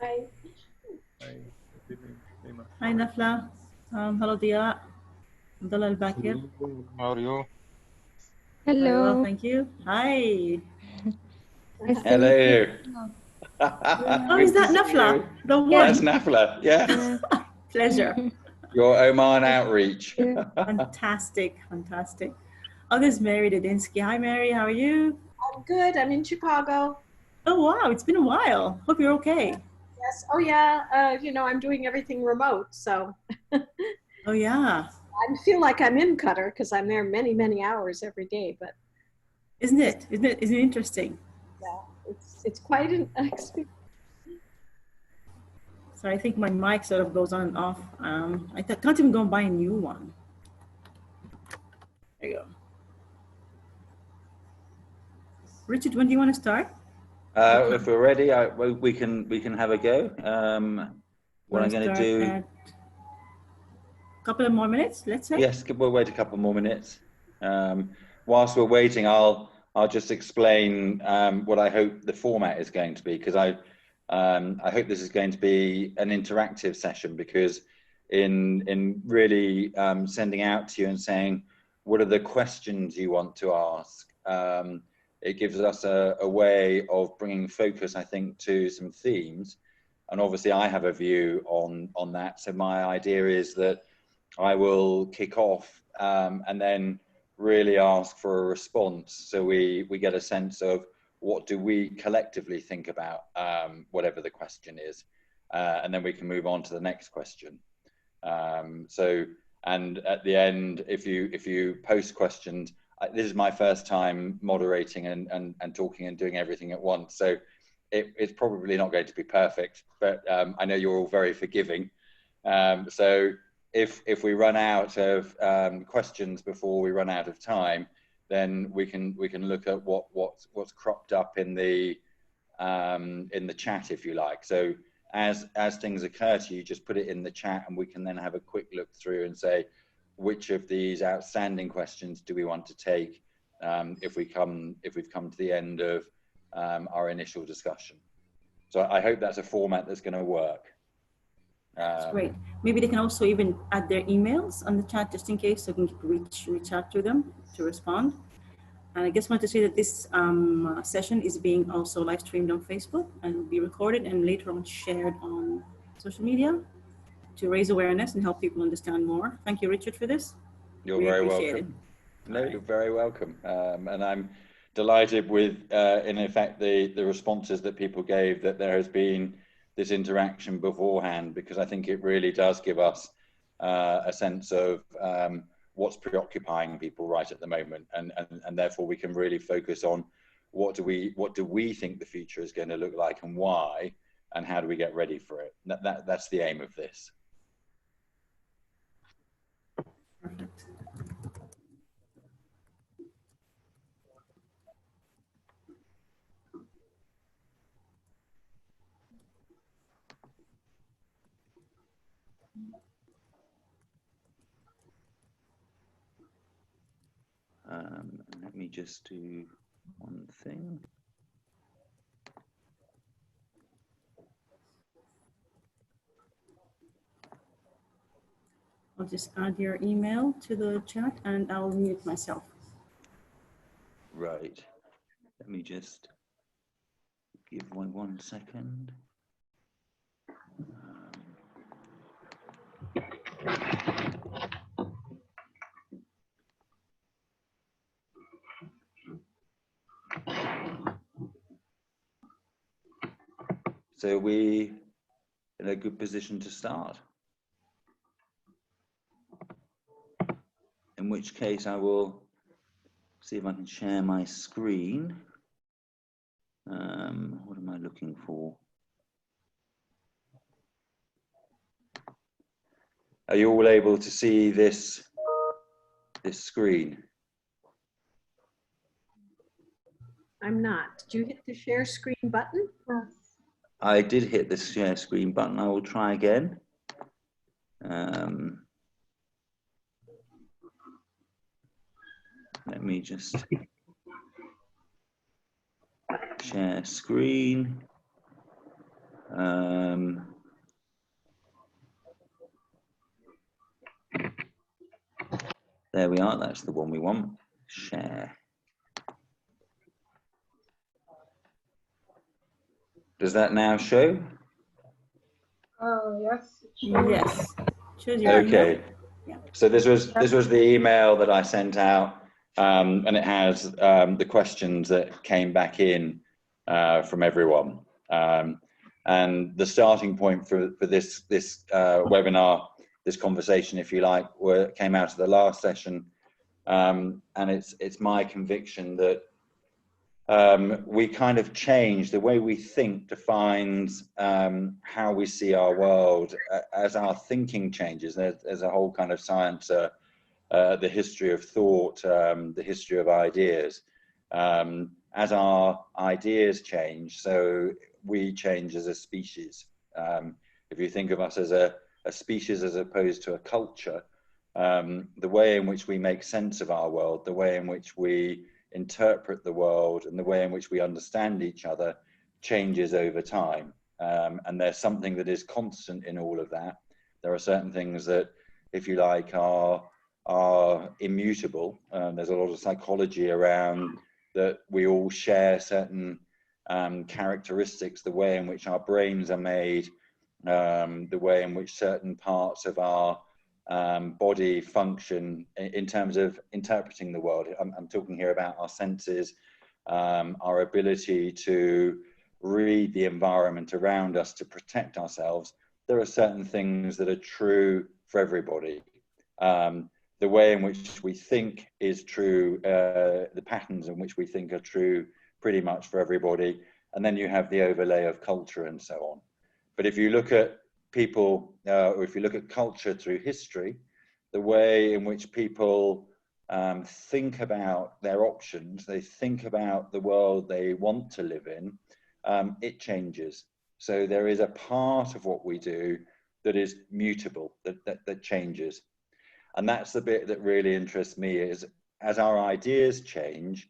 Hi. Hi, Nafla. Hello, Dia. Abdullah Al-Bakir. How are you? Very well, Hello. thank you. Hi. Nice to Hello. meet Oh, Good is to that see Nafla? you. The That's one? Nafla. Yes. you. Pleasure. Your Oman outreach. Yeah. Fantastic, fantastic. Oh, this is Mary Didinsky. Hi, Mary. How are you? I'm good. I'm in Chicago. Oh, wow. It's been a while. Hope you're okay. Yes. Oh, yeah. I'm doing everything remote, so Oh, yeah. I feel like I'm in Qatar because I'm there many, many hours every day. But Isn't it? Isn't it interesting? yeah, it's quite an experience. So I think my mic sort of goes on and off. I can't even go and buy a new one. There you go. Richard, when do you want to start? If we're ready, we can have a go. What I'm going to do. A couple of more minutes, let's say. Yes, we'll wait a couple more minutes. Whilst we're waiting, I'll just explain what I hope the format is going to be, because I hope this is going to be an interactive session, because in really sending out to you and saying what are the questions you want to ask, it gives us a way of bringing focus, I think, to some themes. And obviously I have a view on that. So my idea is that I will kick off and then really ask for a response, so we get a sense of what do we collectively think about whatever the question is, and then we can move on to the next question. And at the end, if you post questions, this is my first time moderating and talking and doing everything at once, so it's probably not going to be perfect, but I know you're all very forgiving. So if we run out of questions before we run out of time, then we can look at what's cropped up in the chat, if you like. So as things occur to you, just put it in the chat, and we can then have a quick look through and say which of these outstanding questions do we want to take if we've come to the end of our initial discussion. So I hope that's a format that's going to work. That's great. Maybe they can also even add their emails on the chat, just in case, so we can reach out to them to respond. And I just want to say that this session is being also live streamed on Facebook and will be recorded and later on shared on social media to raise awareness and help people understand more. Thank you, Richard, for this. You're very welcome. No, you're very welcome. And I'm delighted with, in effect, the responses that people gave, that there has been this interaction beforehand, because I think it really does give us a sense of what's preoccupying people right at the moment, and therefore we can really focus on what do we think the future is going to look like, and why, and how do we get ready for it. That's the aim of this. Perfect. Let me just do one thing. I'll just add your email to the chat and I'll mute myself. Right. Let me just give 1 second. So we in a good position to start. In which case I will see if I can share my screen. What am I looking for? Are you all able to see this screen? I'm not. Did you hit the share screen button? I did hit the share screen button. I will try again. Let me just share screen. There we are. That's the one we want. Share. Does that now show? Oh, yes. Yes. Shows your Okay. email. Yeah. So this was the email that I sent out, and it has the questions that came back in from everyone. And the starting point for this webinar, this conversation, if you like, came out of the last session, and it's my conviction that we kind of change the way we think defines how we see our world as our thinking changes. There's a whole kind of science, the history of thought, the history of ideas. As our ideas change, so we change as a species. If you think of us as a species as opposed to a culture, the way in which we make sense of our world, the way in which we interpret the world, and the way in which we understand each other changes over time. And there's something that is constant in all of that. There are certain things that, if you like, are immutable. There's a lot of psychology around that. We all share certain characteristics, the way in which our brains are made, the way in which certain parts of our body function in terms of interpreting the world. I'm talking here about our senses, our ability to read the environment around us to protect ourselves. There are certain things that are true for everybody. The way in which we think is true, the patterns in which we think are true pretty much for everybody. And then you have the overlay of culture and so on. But if you look at people, or if you look at culture through history, the way in which people think about their options, they think about the world they want to live in, it changes. So there is a part of what we do that is mutable, that changes. And that's the bit that really interests me, is as our ideas change,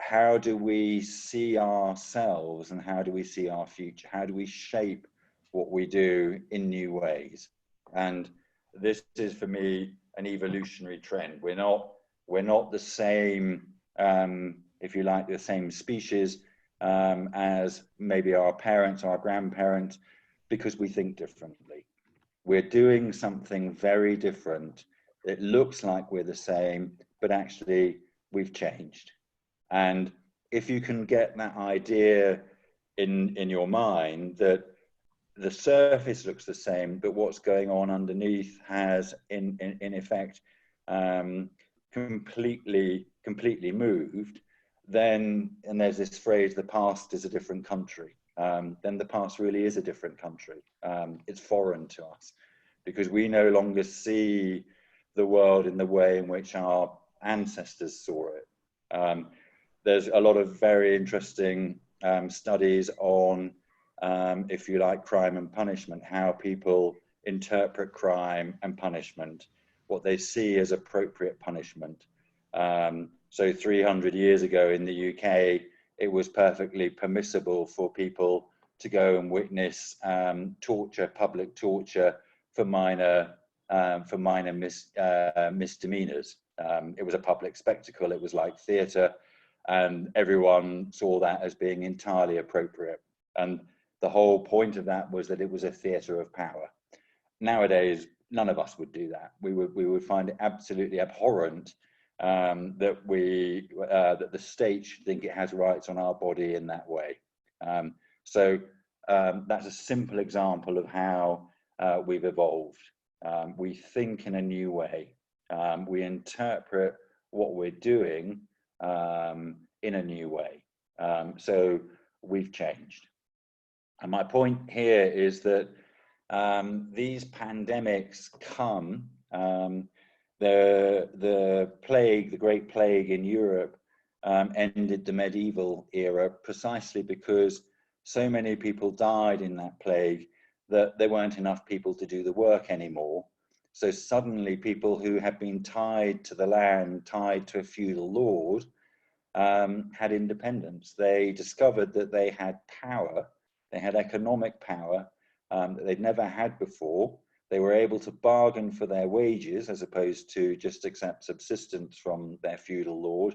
how do we see ourselves and how do we see our future? How do we shape what we do in new ways? And this is, for me, an evolutionary trend. We're not the same, if you like, the same species as maybe our parents or our grandparents, because we think differently. We're doing something very different. It looks like we're the same, but actually we've changed. And if you can get that idea in your mind that the surface looks the same, but what's going on underneath has in effect completely moved, then, and there's this phrase, the past is a different country. Then the past really is a different country. It's foreign to us because we no longer see the world in the way in which our ancestors saw it. There's a lot of very interesting studies on, if you like, crime and punishment, how people interpret crime and punishment, what they see as appropriate punishment. So 300 years ago in the UK, it was perfectly permissible for people to go and witness torture, public torture, for minor misdemeanors. It was a public spectacle. It was like theatre, and everyone saw that as being entirely appropriate. And the whole point of that was that it was a theatre of power. Nowadays, none of us would do that. We would find it absolutely abhorrent that the state should think it has rights on our body in that way. So that's a simple example of how we've evolved. We think in a new way. We interpret what we're doing in a new way. So we've changed. And my point here is that these pandemics come, the plague, the Great Plague in Europe ended the medieval era precisely because so many people died in that plague that there weren't enough people to do the work anymore. So suddenly people who had been tied to the land, tied to a feudal lord, had independence. They discovered that they had power, They had economic power that they'd never had before. They were able to bargain for their wages as opposed to just accept subsistence from their feudal lord.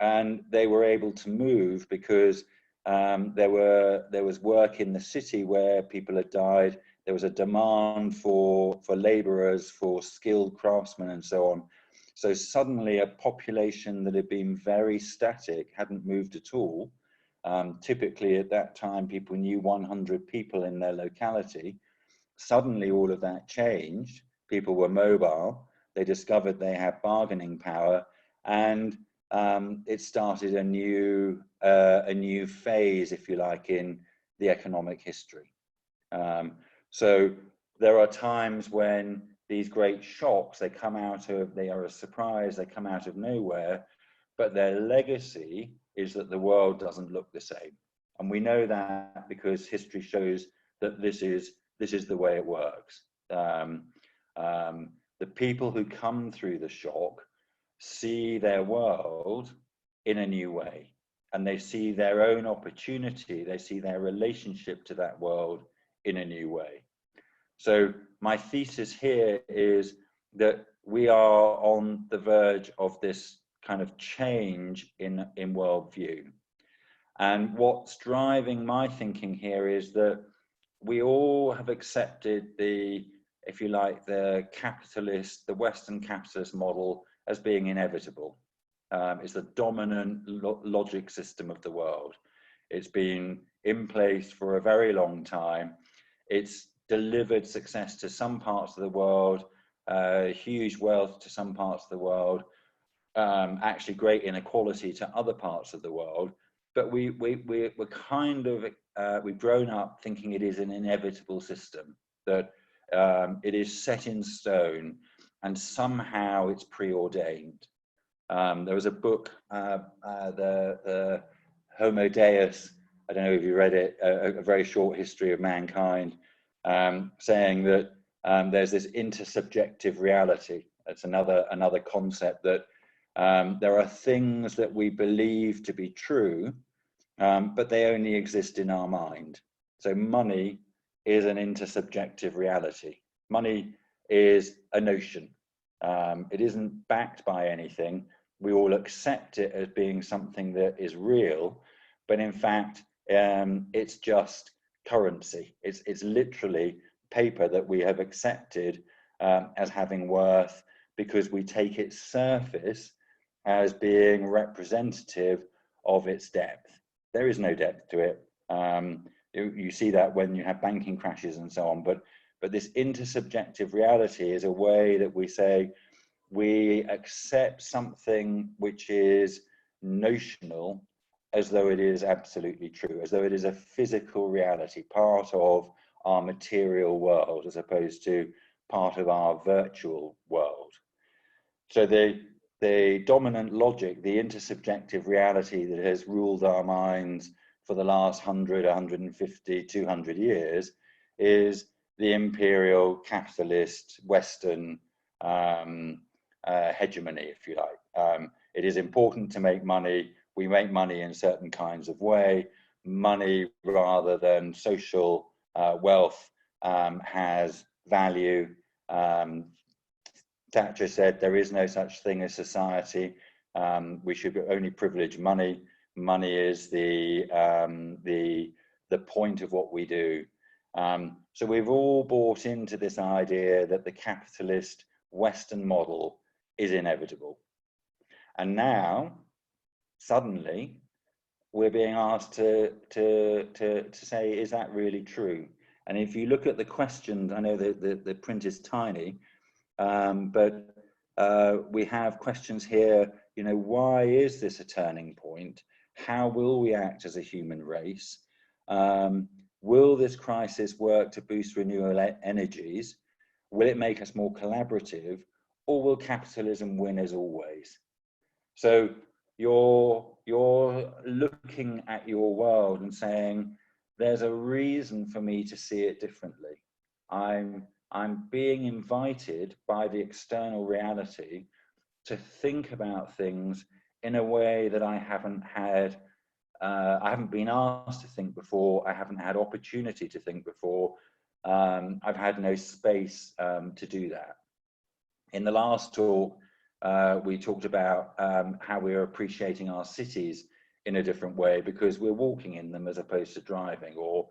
And they were able to move because there was work in the city where people had died. There was a demand for laborers, for skilled craftsmen and so on. So suddenly a population that had been very static, hadn't moved at all. Typically at that time, people knew 100 people in their locality. Suddenly all of that changed. People were mobile. They discovered they had bargaining power, and it started a new phase, if you like, in the economic history. So there are times when these great shocks, they are a surprise, they come out of nowhere, but their legacy is that the world doesn't look the same. And we know that because history shows that this is the way it works. The people who come through the shock see their world in a new way, and they see their own opportunity, they see their relationship to that world in a new way. So my thesis here is that we are on the verge of this kind of change in worldview. And what's driving my thinking here is that we all have accepted the, if you like, the Western capitalist model as being inevitable. It's the dominant logic system of the world. It's been in place for a very long time. It's delivered success to some parts of the world, huge wealth to some parts of the world, actually great inequality to other parts of the world. But we're kind of, we've grown up thinking it is an inevitable system, that it is set in stone and somehow it's preordained. There was a book, the Homo Deus, I don't know if you read it, a very short history of mankind, saying that there's this intersubjective reality. That's another concept, that there are things that we believe to be true, but they only exist in our mind. So money is an intersubjective reality. Money is a notion. It isn't backed by anything. We all accept it as being something that is real, but in fact, it's just currency. It's literally paper that we have accepted as having worth because we take its surface as being representative of its depth. There is no depth to it. You see that when you have banking crashes and so on, but this intersubjective reality is a way that we say we accept something which is notional as though it is absolutely true, as though it is a physical reality, part of our material world, as opposed to part of our virtual world. So the dominant logic, the intersubjective reality that has ruled our minds for the last 100, 150, 200 years is the imperial capitalist Western hegemony, if you like. It is important to make money. We make money in certain kinds of way. Money rather than social wealth has value. Thatcher said there is no such thing as society. We should only privilege money. Money is the point of what we do. So we've all bought into this idea that the capitalist Western model is inevitable. And now, suddenly, we're being asked to say, is that really true? And if you look at the questions, I know that the print is tiny, but we have questions here, you know, why is this a turning point? How will we act as a human race? Will this crisis work to boost renewable energies? Will it make us more collaborative? Or will capitalism win as always? So you're looking at your world and saying, there's a reason for me to see it differently. I'm being invited by the external reality to think about things in a way that I haven't had I haven't been asked to think before. I haven't had opportunity to think before. I've had no space to do that. In the last talk, we talked about how we're appreciating our cities in a different way because we're walking in them as opposed to driving, or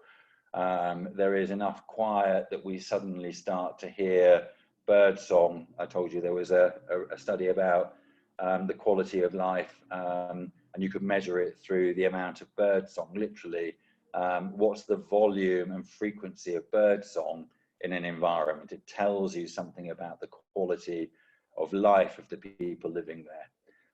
there is enough quiet that we suddenly start to hear bird song. I told you there was a study about the quality of life, and you could measure it through the amount of bird song, literally. What's the volume and frequency of bird song in an environment? It tells you something about the quality of life of the people living there.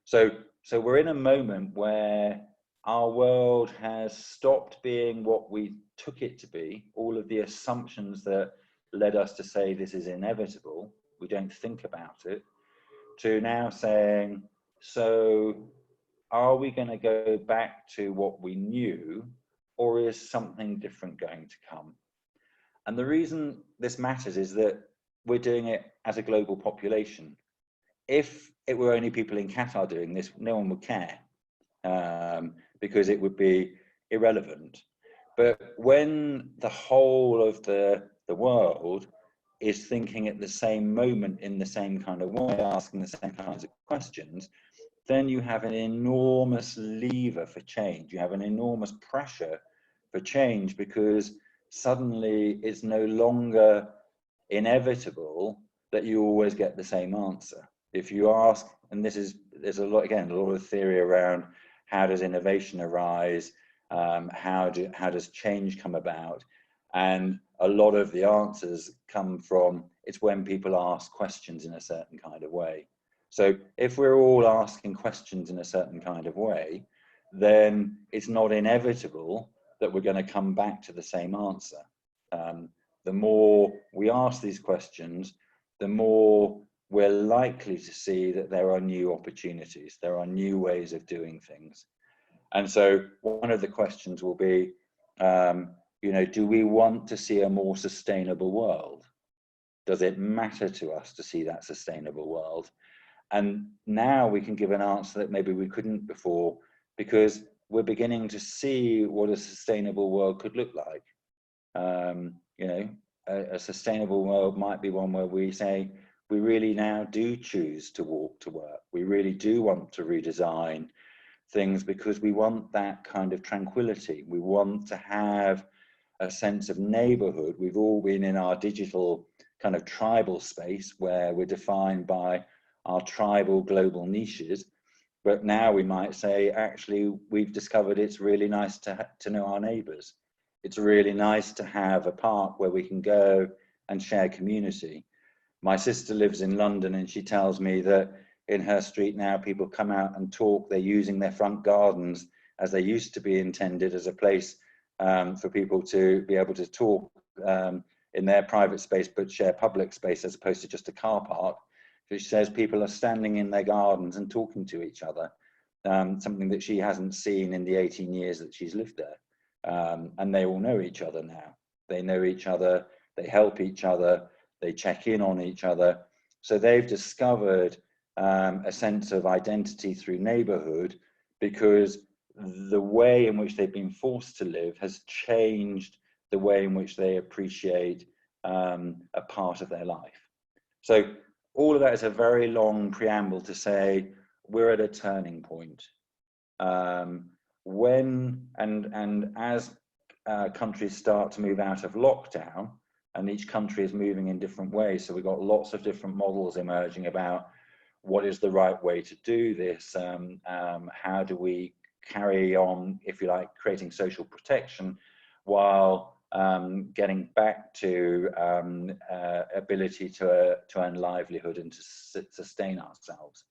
So we're in a moment where our world has stopped being what we took it to be. All of the assumptions that led us to say this is inevitable, we don't think about it, to now saying, so are we going to go back to what we knew, or is something different going to come? And the reason this matters is that we're doing it as a global population. If it were only people in Qatar doing this, no one would care, because it would be irrelevant. But when the whole of the world is thinking at the same moment in the same kind of way, asking the same kinds of questions, then you have an enormous lever for change. You have an enormous pressure for change, because suddenly it's no longer inevitable that you always get the same answer. If you ask, and there's a lot, again, a lot of theory around how does innovation arise, how does change come about, and a lot of the answers come from, it's when people ask questions in a certain kind of way. So if we're all asking questions in a certain kind of way, then it's not inevitable that we're going to come back to the same answer. The more we ask these questions, the more we're likely to see that there are new opportunities, there are new ways of doing things. And so one of the questions will be, do we want to see a more sustainable world? Does it matter to us to see that sustainable world? And now we can give an answer that maybe we couldn't before, because we're beginning to see what a sustainable world could look like. A sustainable world might be one where we say, we really now do choose to walk to work. We really do want to redesign things because we want that kind of tranquility. We want to have a sense of neighborhood. We've all been in our digital kind of tribal space where we're defined by our tribal global niches. But now we might say, actually, we've discovered it's really nice to know our neighbors. It's really nice to have a park where we can go and share community. My sister lives in London, and she tells me that in her street now, people come out and talk. They're using their front gardens as they used to be intended, as a place for people to be able to talk in their private space, but share public space as opposed to just a car park. She says people are standing in their gardens and talking to each other, something that she hasn't seen in the 18 years that she's lived there. And they all know each other now. They know each other, they help each other, they check in on each other. So they've discovered a sense of identity through neighborhood, because the way in which they've been forced to live has changed the way in which they appreciate a part of their life. So all of that is a very long preamble to say we're at a turning point. When and as countries start to move out of lockdown, and each country is moving in different ways, so we've got lots of different models emerging about what is the right way to do this, how do we carry on, if you like, creating social protection while getting back to ability to earn livelihood and to sustain ourselves.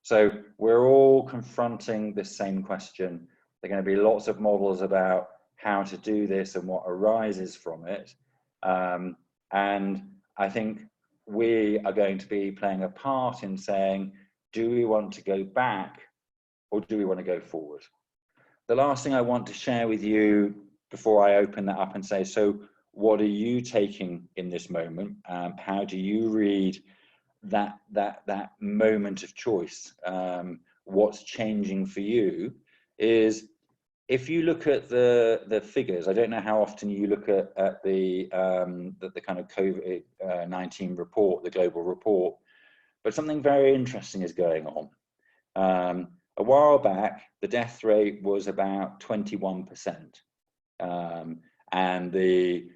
So we're all confronting this same question. There are going to be lots of models about how to do this and what arises from it. And I think we are going to be playing a part in saying, do we want to go back or do we want to go forward? The last thing I want to share with you before I open that up and say, so what are you taking in this moment? How do you read that moment of choice? What's changing for you is if you look at the figures, I don't know how often you look at the kind of COVID-19 report, the global report, but something very interesting is going on. A while back, the death rate was about 21%, and the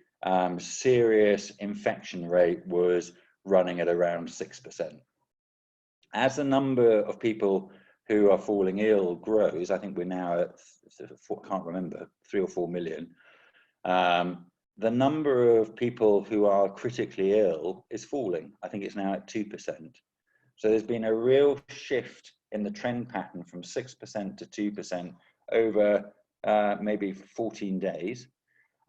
serious infection rate was running at around 6%. As the number of people who are falling ill grows, I think we're now at, I can't remember, 3 or 4 million. The number of people who are critically ill is falling. I think it's now at 2%. So there's been a real shift in the trend pattern from 6% to 2% over maybe 14 days.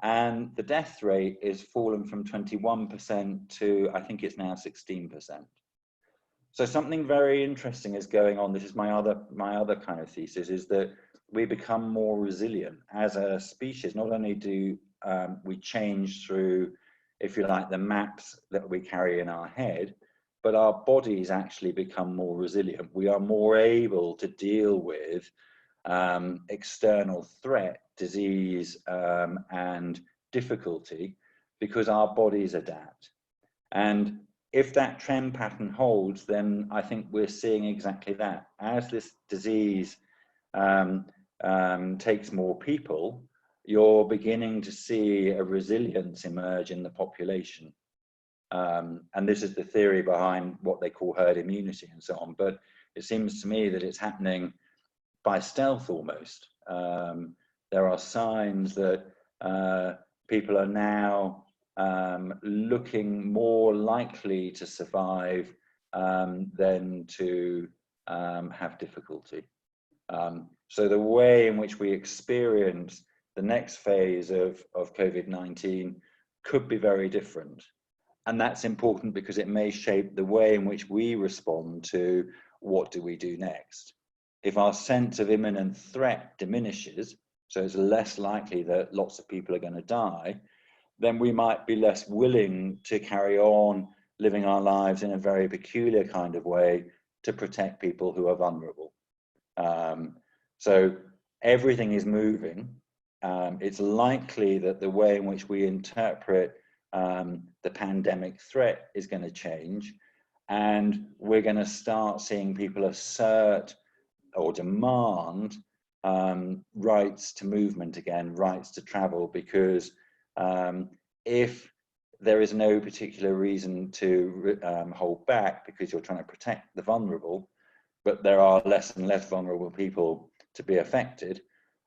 And the death rate is fallen from 21% to, I think it's now 16%. So something very interesting is going on. This is my other kind of thesis, is that we become more resilient as a species. Not only do we change through, if you like, the maps that we carry in our head, but our bodies actually become more resilient. We are more able to deal with external threat, disease, and difficulty because our bodies adapt. And if that trend pattern holds, then I think we're seeing exactly that. As this disease takes more people, you're beginning to see a resilience emerge in the population. And this is the theory behind what they call herd immunity and so on. But it seems to me that it's happening by stealth almost. There are signs that people are now looking more likely to survive than to have difficulty. So the way in which we experience the next phase of COVID-19 could be very different. And that's important because it may shape the way in which we respond to what do we do next. If our sense of imminent threat diminishes, so it's less likely that lots of people are going to die, then we might be less willing to carry on living our lives in a very peculiar kind of way to protect people who are vulnerable. So everything is moving. It's likely that the way in which we interpret the pandemic threat is going to change, and we're going to start seeing people assert or demand rights to movement again, rights to travel, because if there is no particular reason to hold back because you're trying to protect the vulnerable, but there are less and less vulnerable people to be affected,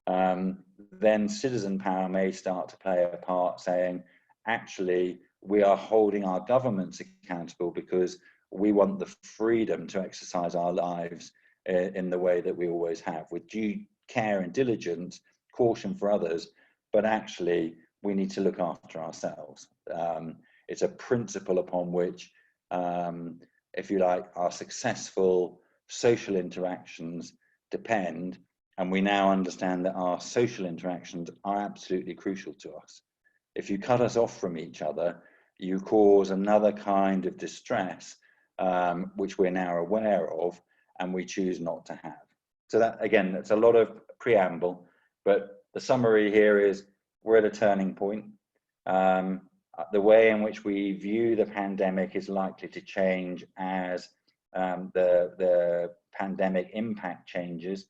then citizen power may start to play a part, saying, actually, we are holding our governments accountable because we want the freedom to exercise our lives in the way that we always have, with due care and diligence, caution for others, but actually we need to look after ourselves. It's a principle upon which, if you like, our successful social interactions depend, and we now understand that our social interactions are absolutely crucial to us. If you cut us off from each other, you cause another kind of distress, which we're now aware of, and we choose not to have. So that, again, that's a lot of preamble, but the summary here is we're at a turning point. The way in which we view the pandemic is likely to change as the pandemic impact changes.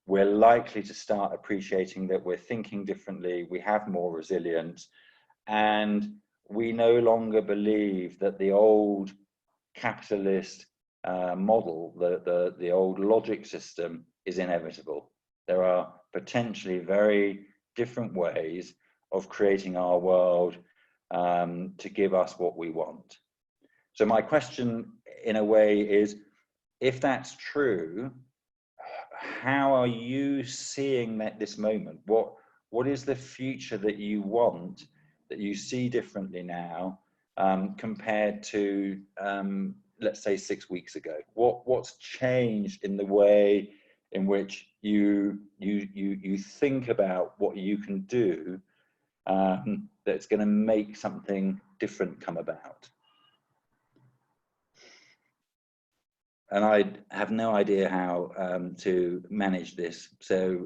We're likely to start appreciating that we're thinking differently, we have more resilience, and we no longer believe that the old capitalist model, the old logic system, is inevitable. There are potentially very different ways of creating our world to give us what we want. So my question, in a way, is, if that's true, how are you seeing this moment? What is the future that you want, that you see differently now compared to, let's say, 6 weeks ago? What's changed in the way in which you think about what you can do that's going to make something different come about? And I have no idea how to manage this. So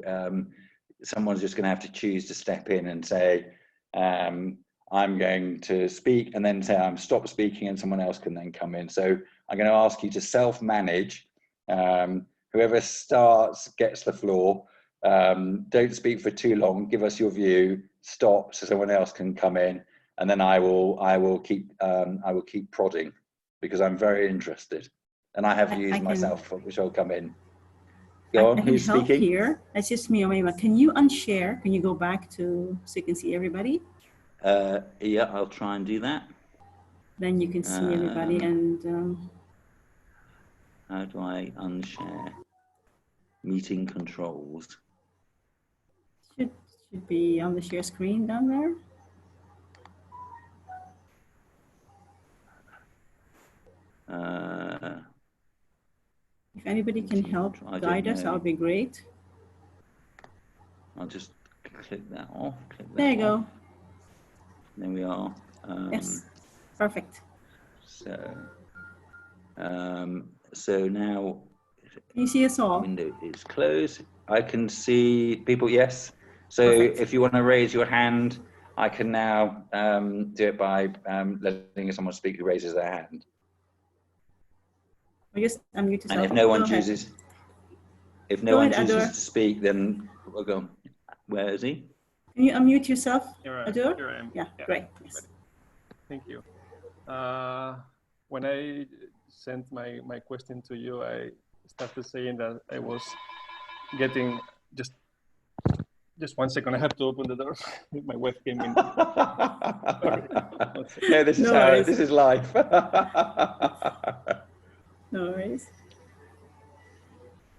someone's just going to have to choose to step in and say, I'm going to speak, and then say I'm stop speaking, and someone else can then come in. So I'm going to ask you to self-manage. Whoever starts gets the floor. Don't speak for too long. Give us your view. Stop so someone else can come in, and then I will keep prodding, because I'm very interested, and I have views myself, which I'll come in. Go on. Who's speaking? Here. It's just me, Omaima. Can you unshare? Can you go back so you can see everybody? Yeah, I'll try and do that. Then you can see everybody. And how do I unshare? Meeting controls. Should be on the share screen down there. If anybody can help guide us, that would be great. I'll just click that off. There you go. There we are. Yes, perfect. So now, can you see us all? Window is closed. I can see people. Yes. So perfect. If you want to raise your hand, I can now do it by letting someone speak who raises their hand. Or just unmute yourself. And if no one chooses, to speak, then we'll go. Where is he? Can you unmute yourself, Adur? Here I am. Yeah, great. Yes. Thank you. When I sent my question to you, I started saying that I was getting just 1 second. I have to open the door. My wife came in. No, this is life. No worries.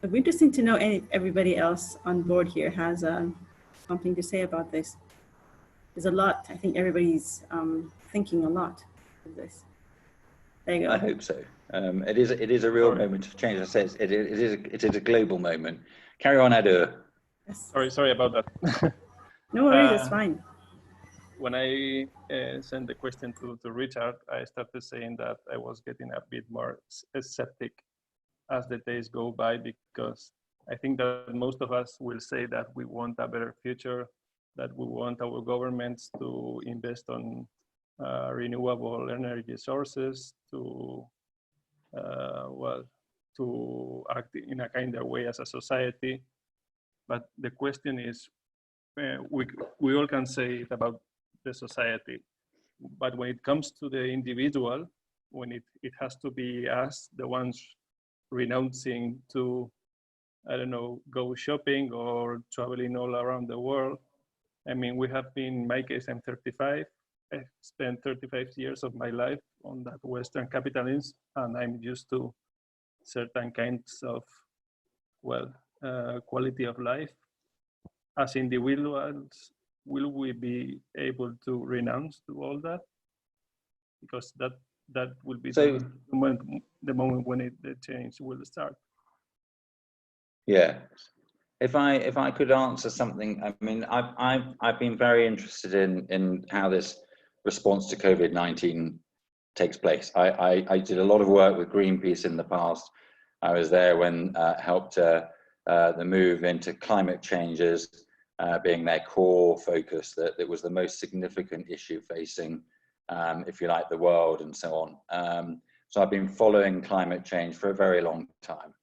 It'd be interesting to know if everybody else on board here has something to say about this. There's a lot. I think everybody's thinking a lot of this. There you go. I hope so. It is a real moment of change. I say it is a global moment. Carry on, Adur. Yes. Sorry about that. No worries, it's fine. When I sent the question to Richard, I started saying that I was getting a bit more skeptic as the days go by, because I think that most of us will say that we want a better future, that we want our governments to invest on renewable energy sources, to act in a kind of way as a society. But the question is, we all can say it about the society, but when it comes to the individual, when it has to be us, the ones renouncing to, I don't know, go shopping or traveling all around the world. I mean, we have been, in my case, I'm 35. I spent 35 years of my life on that Western capitalism, and I'm used to certain kinds of, quality of life. As individuals, will we be able to renounce to all that? Because that will be the moment when the change will start. Yeah, if I could answer something, I mean, I've been very interested in how this response to COVID-19 takes place. I did a lot of work with Greenpeace in the past. I was there when helped the move into climate changes being their core focus, that it was the most significant issue facing, if you like, the world and so on. So I've been following climate change for a very long time.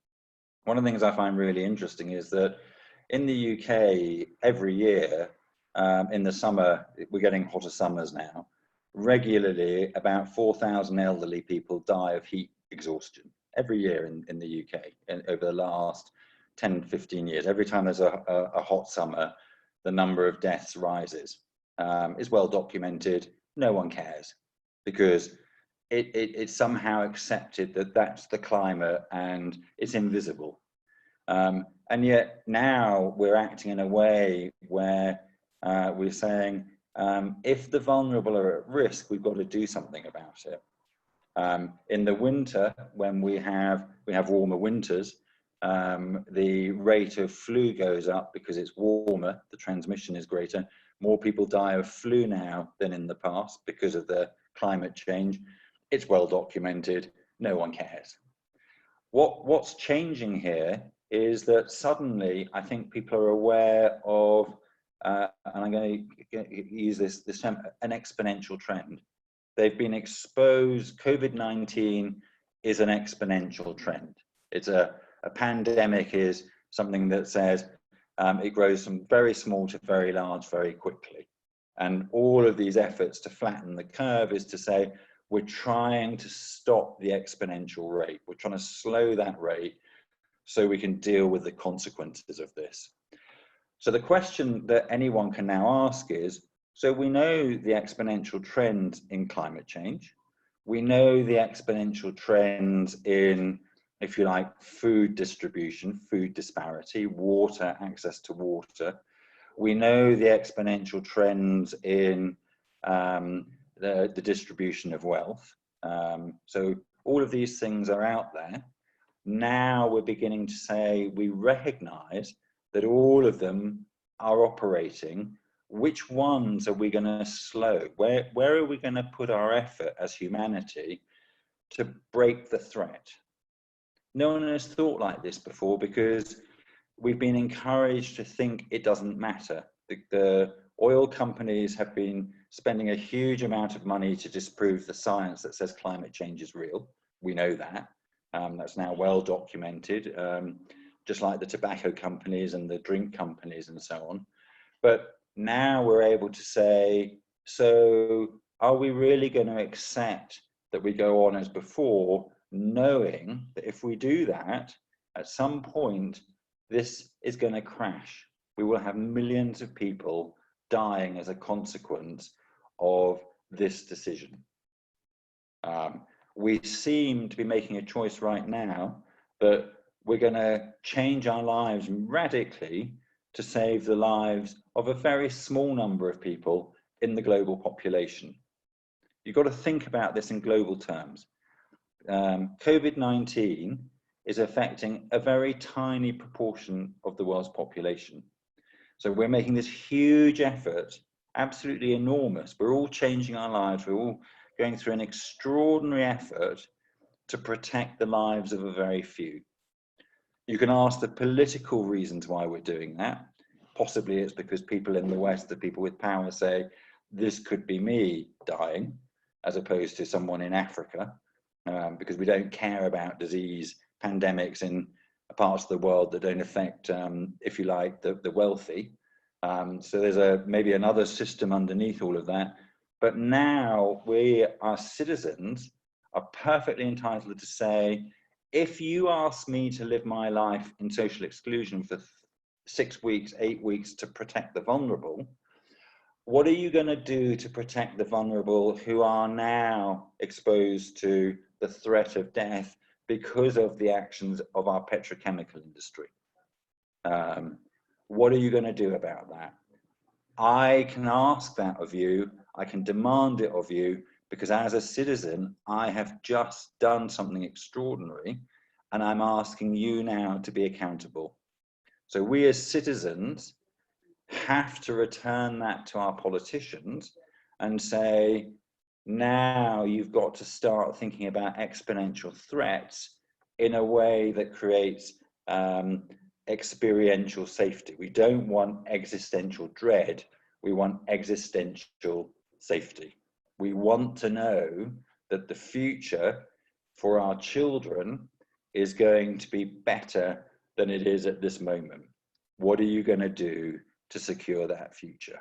One of the things I find really interesting is that in the UK, every year, in the summer, we're getting hotter summers now, regularly about 4,000 elderly people die of heat exhaustion every year in the UK over the last 10, 15 years. Every time there's a hot summer, the number of deaths rises. It's well documented. No one cares, because it's somehow accepted that that's the climate and it's invisible. And yet now we're acting in a way where we're saying, if the vulnerable are at risk, we've got to do something about it. In the winter, when we have warmer winters, the rate of flu goes up because it's warmer, the transmission is greater. More people die of flu now than in the past because of the climate change. It's well documented, no one cares. What's changing here is that suddenly I think people are aware of, and I'm going to use this term, an exponential trend. They've been exposed. COVID-19 is an exponential trend. It's a pandemic is something that says it grows from very small to very large very quickly. And all of these efforts to flatten the curve is to say, we're trying to stop the exponential rate. We're trying to slow that rate so we can deal with the consequences of this. So the question that anyone can now ask is, so we know the exponential trend in climate change. We know the exponential trends in, if you like, food distribution, food disparity, water, access to water. We know the exponential trends in the distribution of wealth. So all of these things are out there. Now we're beginning to say we recognize that all of them are operating. Which ones are we going to slow? Where are we going to put our effort as humanity to break the threat? No one has thought like this before because we've been encouraged to think it doesn't matter. The oil companies have been spending a huge amount of money to disprove the science that says climate change is real. We know that. That's now well documented, just like the tobacco companies and the drink companies and so on. But now we're able to say, so are we really going to accept that we go on as before, knowing that if we do that, at some point, this is going to crash. We will have millions of people dying as a consequence of this decision. We seem to be making a choice right now that we're going to change our lives radically to save the lives of a very small number of people in the global population. You've got to think about this in global terms. COVID-19 is affecting a very tiny proportion of the world's population. So we're making this huge effort, absolutely enormous. We're all changing our lives. We're all going through an extraordinary effort to protect the lives of a very few. You can ask the political reasons why we're doing that. Possibly it's because people in the West, the people with power, say, this could be me dying, as opposed to someone in Africa, because we don't care about disease pandemics in parts of the world that don't affect, if you like, the wealthy. So there's maybe another system underneath all of that. But now we, our citizens, are perfectly entitled to say, if you ask me to live my life in social exclusion for 6 weeks, 8 weeks to protect the vulnerable, what are you going to do to protect the vulnerable who are now exposed to the threat of death because of the actions of our petrochemical industry? What are you going to do about that? I can ask that of you. I can demand it of you, because as a citizen, I have just done something extraordinary, and I'm asking you now to be accountable. So we as citizens have to return that to our politicians and say, now you've got to start thinking about exponential threats in a way that creates experiential safety. We don't want existential dread. We want existential safety. We want to know that the future for our children is going to be better than it is at this moment. What are you going to do to secure that future?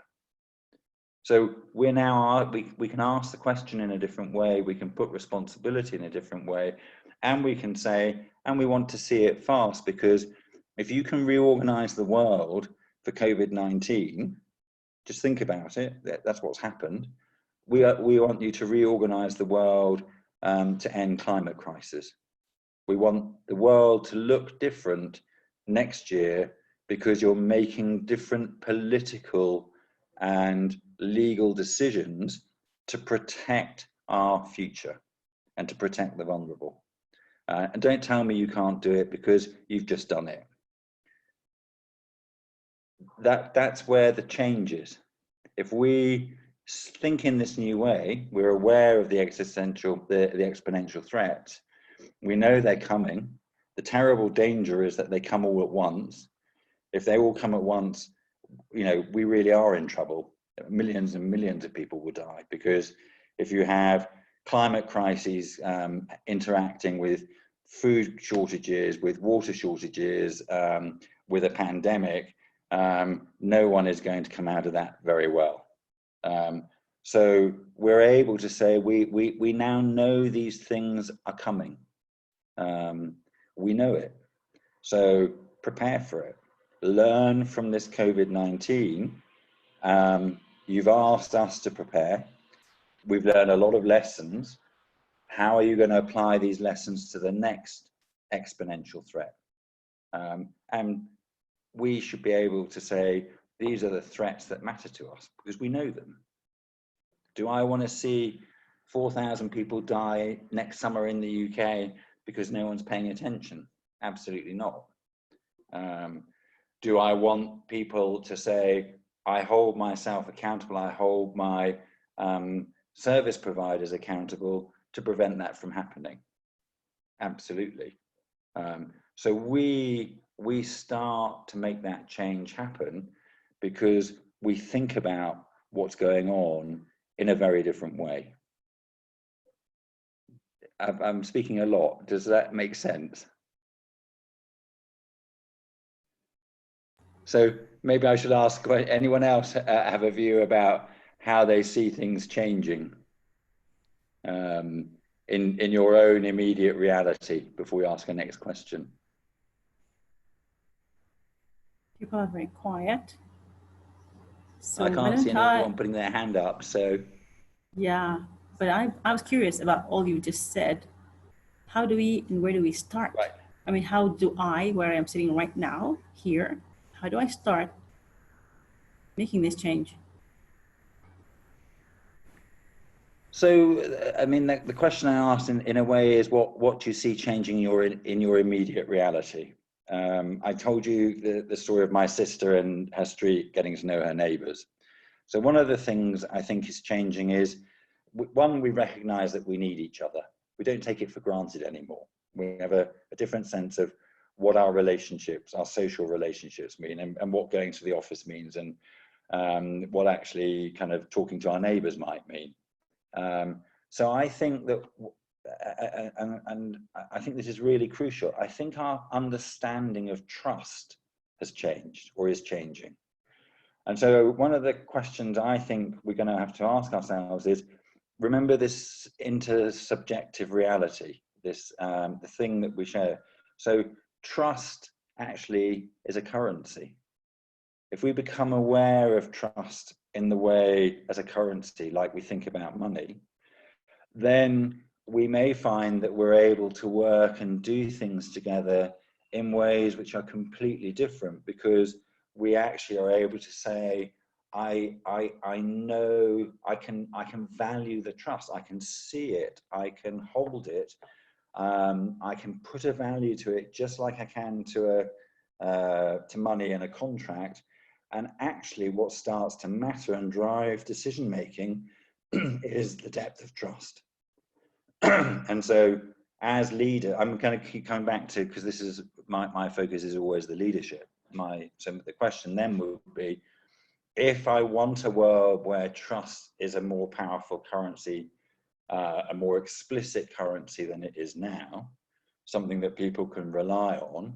So we're now, we can ask the question in a different way, we can put responsibility in a different way, and we can say, and we want to see it fast, because if you can reorganize the world for COVID-19, just think about it, that's what's happened. We want you to reorganize the world to end climate crisis. We want the world to look different next year because you're making different political and legal decisions to protect our future and to protect the vulnerable. And don't tell me you can't do it because you've just done it. That's where the change is. If we think in this new way, we're aware of the exponential threats. We know they're coming. The terrible danger is that they come all at once. If they all come at once, you know, we really are in trouble. Millions and millions of people will die, because if you have climate crises interacting with food shortages, with water shortages, with a pandemic, no one is going to come out of that very well. So we're able to say we now know these things are coming. We know it. So prepare for it. Learn from this COVID-19. You've asked us to prepare. We've learned a lot of lessons. How are you going to apply these lessons to the next exponential threat? And we should be able to say, these are the threats that matter to us, because we know them. Do I want to see 4,000 people die next summer in the UK because no one's paying attention? Absolutely not. Do I want people to say, I hold myself accountable, I hold my service providers accountable to prevent that from happening? Absolutely. So we start to make that change happen because we think about what's going on in a very different way. I'm speaking a lot. Does that make sense? So maybe I should ask anyone else have a view about how they see things changing in your own immediate reality before we ask our next question. People are very quiet. So I can't see anyone putting their hand up, so. Yeah, but I was curious about all you just said. How do we and where do we start? Right. I mean, how do I, where I'm sitting right now, here, how do I start making this change? So, I mean, the question I asked in a way is what do you see changing in your immediate reality? I told you the story of my sister and her street, getting to know her neighbors. So one of the things I think is changing is, one, we recognize that we need each other. We don't take it for granted anymore. We have a different sense of what our relationships, our social relationships mean, and what going to the office means, and what actually kind of talking to our neighbors might mean. So I think that, and I think this is really crucial, I think our understanding of trust has changed or is changing. And so one of the questions I think we're going to have to ask ourselves is, remember this intersubjective reality, this the thing that we share. So trust actually is a currency. If we become aware of trust in the way as a currency, like we think about money, then we may find that we're able to work and do things together in ways which are completely different, because we actually are able to say, I know, I can value the trust, I can see it, I can hold it, I can put a value to it, just like I can to money and a contract. And actually what starts to matter and drive decision making is the depth of trust. And so as leader, I'm going to keep coming back to, because this is my focus is always the leadership. So the question then would be, if I want a world where trust is a more powerful currency, a more explicit currency than it is now, something that people can rely on,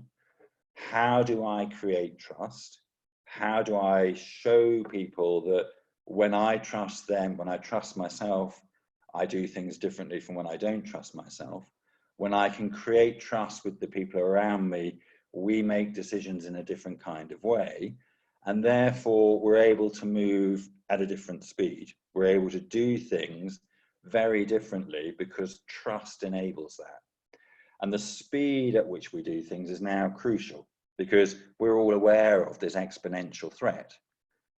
how do I create trust? How do I show people that when I trust them, when I trust myself, I do things differently from when I don't trust myself? When I can create trust with the people around me, we make decisions in a different kind of way. And therefore, we're able to move at a different speed. We're able to do things very differently because trust enables that. And the speed at which we do things is now crucial, because we're all aware of this exponential threat.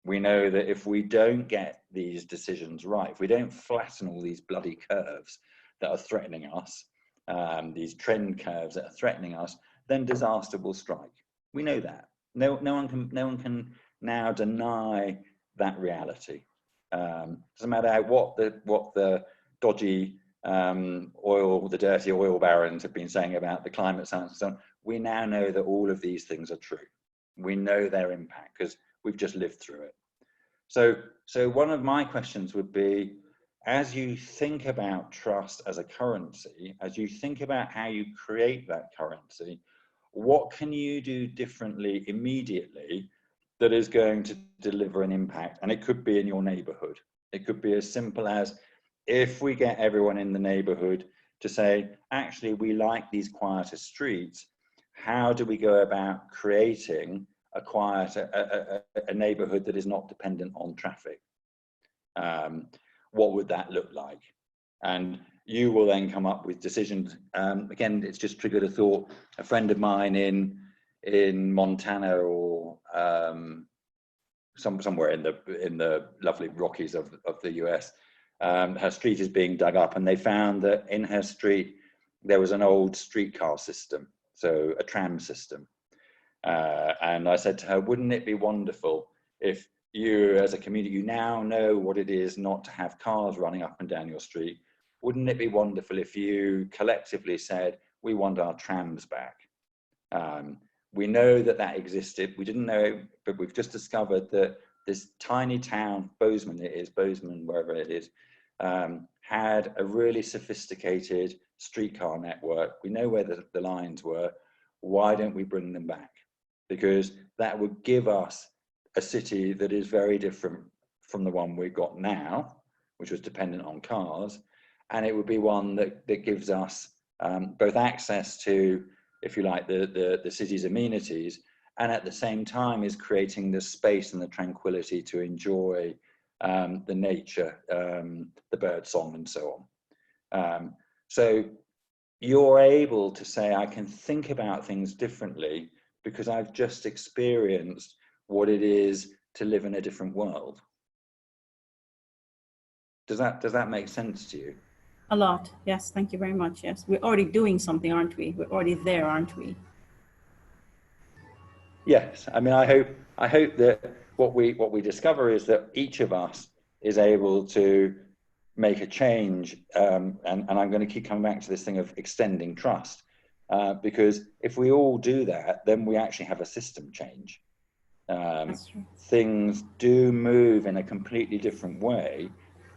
We know that if we don't get these decisions right, if we don't flatten all these bloody curves that are threatening us, these trend curves that are threatening us, then disaster will strike. We know that. No one can now deny that reality. Doesn't matter what the dodgy the dirty oil barons have been saying about the climate science and so on. we now know that all of these things are true. We know their impact because we've just lived through it. So one of my questions would be, as you think about trust as a currency, as you think about how you create that currency, what can you do differently immediately that is going to deliver an impact? And it could be in your neighborhood. It could be as simple as, if we get everyone in the neighborhood to say, actually, we like these quieter streets, how do we go about creating a quieter, a neighborhood that is not dependent on traffic? What would that look like? And you will then come up with decisions. Again, it's just triggered a thought. A friend of mine in Montana, or somewhere in the lovely Rockies of the US, her street is being dug up, and they found that in her street there was an old streetcar system, so a tram system. And I said to her, wouldn't it be wonderful if you, as a community, you now know what it is not to have cars running up and down your street? Wouldn't it be wonderful if you collectively said, we want our trams back? We know that that existed. We didn't know, but we've just discovered that this tiny town, Bozeman, wherever it is, had a really sophisticated streetcar network. We know where the lines were. Why don't we bring them back? Because that would give us a city that is very different from the one we've got now, which was dependent on cars. And it would be one that gives us both access to, if you like, the city's amenities, and at the same time is creating the space and the tranquility to enjoy the nature, the bird song and so on. So you're able to say, I can think about things differently because I've just experienced what it is to live in a different world. Does that make sense to you? A lot, yes. Thank you very much. Yes, we're already doing something, aren't we? We're already there, aren't we? Yes. I mean, I hope that what we discover is that each of us is able to make a change. And I'm going to keep coming back to this thing of extending trust, because if we all do that, then we actually have a system change. Things do move in a completely different way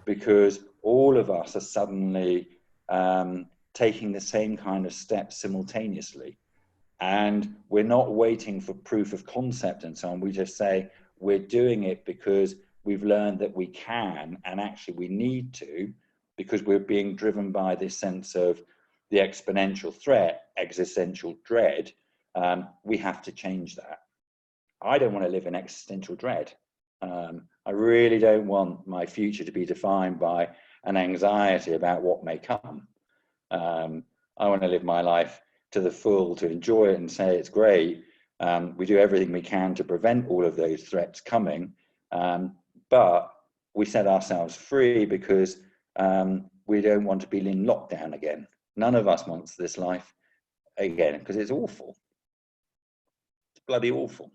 because all of us are suddenly taking the same kind of steps simultaneously. And we're not waiting for proof of concept and so on. We just say we're doing it because we've learned that we can, and actually we need to, because we're being driven by this sense of the exponential threat, existential dread. We have to change that. I don't want to live in existential dread. I really don't want my future to be defined by an anxiety about what may come. I want to live my life to the full, to enjoy it and say it's great. We do everything we can to prevent all of those threats coming, but we set ourselves free because we don't want to be in lockdown again. None of us wants this life again because it's awful. It's bloody awful.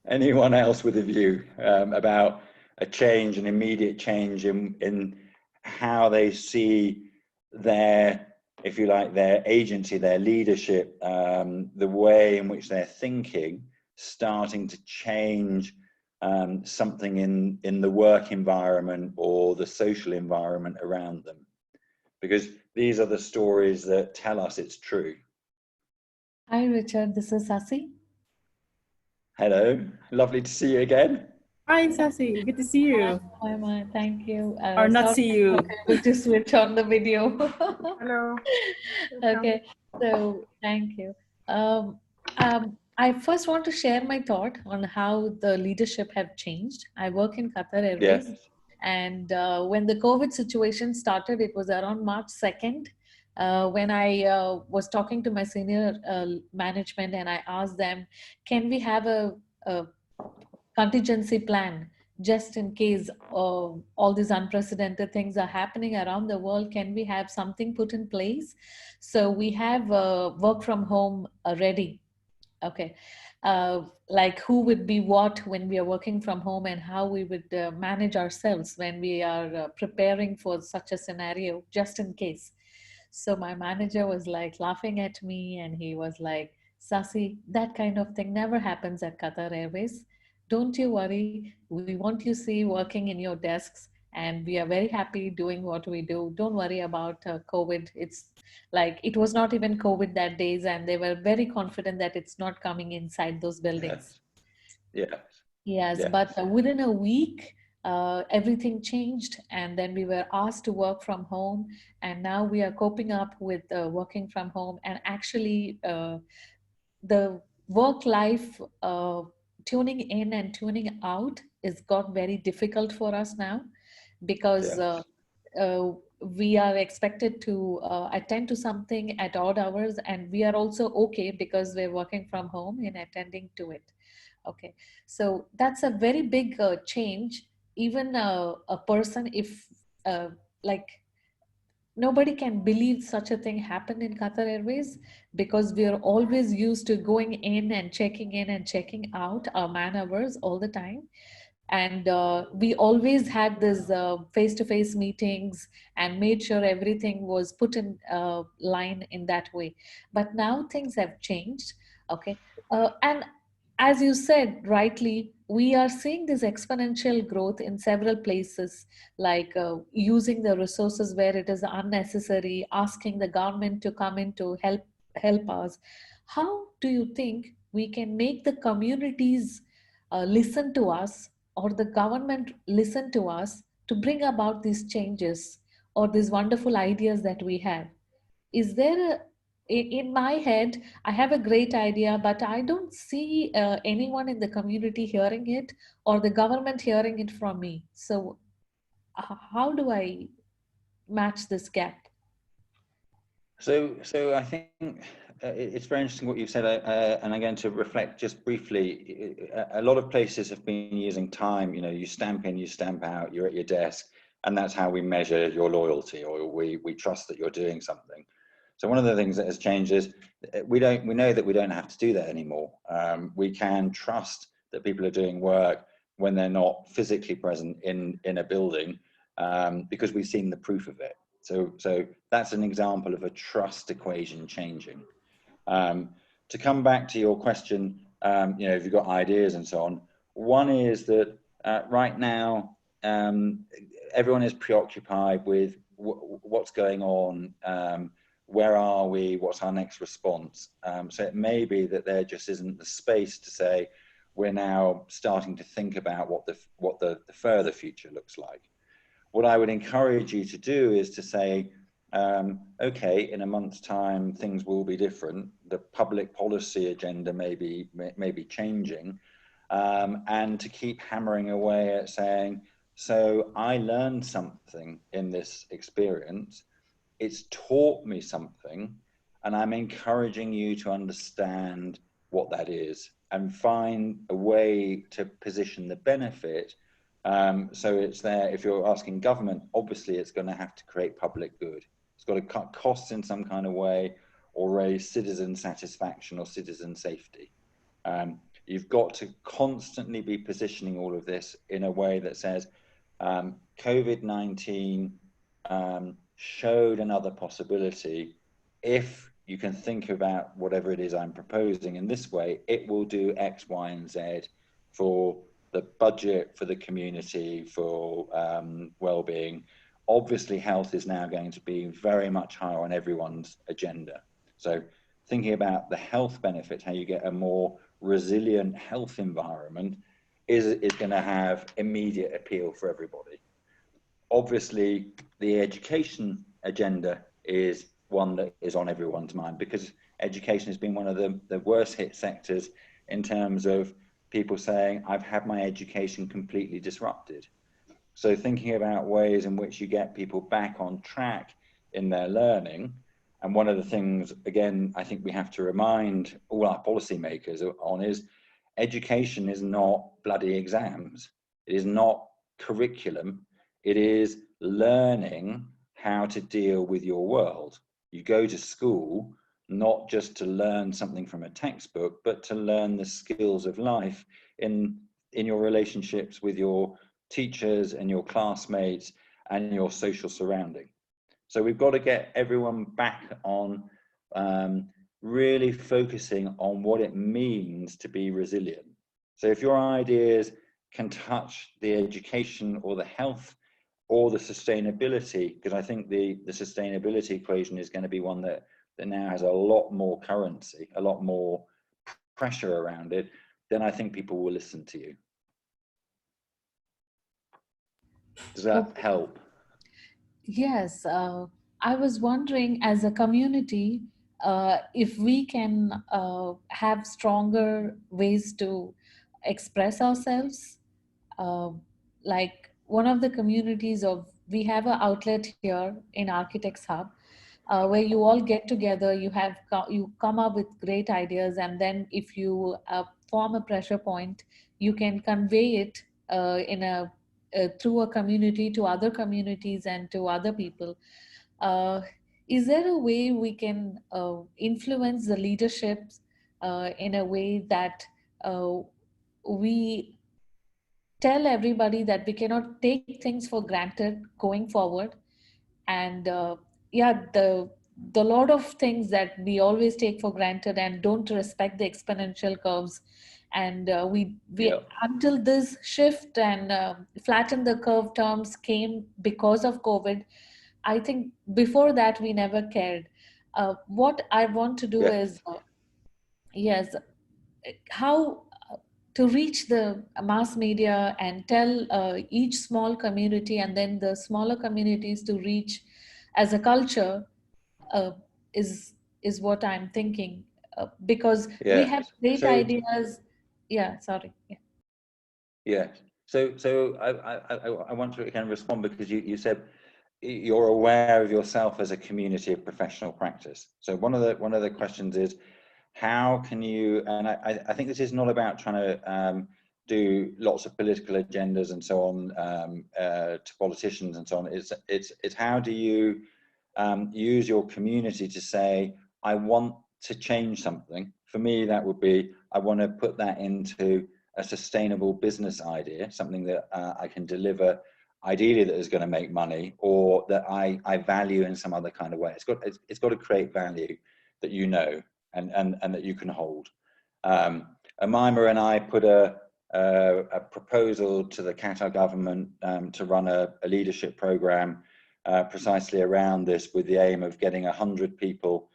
Anyone else with a view about a change, an immediate change in how they see their, if you like, their agency, their leadership, the way in which they're thinking, starting to change something in the work environment or the social environment around them? Because these are the stories that tell us it's true. Hi, Richard. This is Sasi. Hello. Lovely to see you again. Hi, Sasi. Good to see you. Hi, Ma. Thank you. Or not see you. Able to switch on the video. Hello. Okay. So thank you. I first want to share my thought on how the leadership have changed. I work in Qatar Airways. Yes. And when the COVID situation started, it was around March 2nd. When I was talking to my senior management and I asked them, can we have a contingency plan just in case all these unprecedented things are happening around the world? Can we have something put in place? So we have work from home ready. Okay. Like who would be what when we are working from home, and how we would manage ourselves when we are preparing for such a scenario, just in case. So my manager was like laughing at me and he was like, Sasi, that kind of thing never happens at Qatar Airways. Don't you worry. We want you see working in your desks and we are very happy doing what we do. Don't worry about COVID. It's like it was not even COVID that days and they were very confident that it's not coming inside those buildings. Yes. Yes, Yes. but within a week, everything changed, and then we were asked to work from home, and now we are coping up with working from home. And actually, the work life tuning in and tuning out is got very difficult for us now because Yes. we are expected to attend to something at odd hours, and we are also okay because we're working from home in attending to it. Okay, so that's a very big change. Even a person, if like nobody can believe such a thing happened in Qatar Airways because we are always used to going in and checking out our man hours all the time. And we always had this face-to-face meetings and made sure everything was put in line in that way. But now things have changed. Okay, and as you said rightly, we are seeing this exponential growth in several places, like using the resources where it is unnecessary, asking the government to come in to help us. How do you think we can make the communities listen to us, or the government listen to us, to bring about these changes or these wonderful ideas that we have? Is there a, in my head, I have a great idea, but I don't see anyone in the community hearing it or the government hearing it from me. So how do I match this gap? So I think it's very interesting what you've said, and again to reflect just briefly, a lot of places have been using time. You know, you stamp in, you stamp out, you're at your desk, and that's how we measure your loyalty, or we trust that you're doing something. So one of the things that has changed is we know that we don't have to do that anymore. We can trust that people are doing work when they're not physically present in a building, because we've seen the proof of it. So that's an example of a trust equation changing. To come back to your question, you know, if you've got ideas and so on, one is that right now everyone is preoccupied with what's going on, where are we, what's our next response. So it may be that there just isn't the space to say we're now starting to think about what the further future looks like. What I would encourage you to do is to say, okay, in a month's time, things will be different. The public policy agenda may be changing, and to keep hammering away at saying, so I learned something in this experience. It's taught me something, and I'm encouraging you to understand what that is and find a way to position the benefit. So it's there. If you're asking government, obviously it's going to have to create public good. It's got to cut costs in some kind of way, or raise citizen satisfaction or citizen safety. You've got to constantly be positioning all of this in a way that says COVID-19 showed another possibility. If you can think about whatever it is I'm proposing in this way, it will do X, Y, and Z for the budget, for the community, for well-being. Obviously, health is now going to be very much higher on everyone's agenda. So thinking about the health benefits, how you get a more resilient health environment, is going to have immediate appeal for everybody. Obviously, the education agenda is one that is on everyone's mind, because education has been one of the worst hit sectors in terms of people saying, I've had my education completely disrupted. So thinking about ways in which you get people back on track in their learning. And one of the things, again, I think we have to remind all our policymakers on is education is not bloody exams. It is not curriculum. It is learning how to deal with your world. You go to school not just to learn something from a textbook, but to learn the skills of life in your relationships with your teachers and your classmates and your social surrounding. So we've got to get everyone back on really focusing on what it means to be resilient. So if your ideas can touch the education or the health or the sustainability, because I think the sustainability equation is going to be one that now has a lot more currency, a lot more pressure around it, then I think people will listen to you. Does that help? Yes, I was wondering, as a community, if we can have stronger ways to express ourselves. Uh, like one of the communities of, we have an outlet here in Architects Hub, where you all get together, you come up with great ideas, and then if you form a pressure point, you can convey it in a through a community to other communities and to other people. Uh, is there a way we can influence the leadership in a way that we tell everybody that we cannot take things for granted going forward? And yeah, the lot of things that we always take for granted and don't respect the exponential curves, and we Yeah. until this shift and flatten the curve terms came because of COVID. I think before that we never cared. What I want to do Yeah. is yes, how to reach the mass media and tell each small community, and then the smaller communities to reach as a culture, uh, is what I'm thinking, because we Yeah. have great So ideas. Yeah, sorry. Yeah. yeah. So I want to kind of respond, because you said you're aware of yourself as a community of professional practice. So one of the questions is, how can you, and I think this is not about trying to do lots of political agendas and so on to politicians and so on. It's how do you use your community to say, I want to change something. For me, that would be, I want to put that into a sustainable business idea, something that I can deliver, ideally that is going to make money, or that I value in some other kind of way. It's got to create value that you know and that you can hold. Amima and I put a proposal to the Qatar government to run a leadership program precisely around this, with the aim of getting 100 people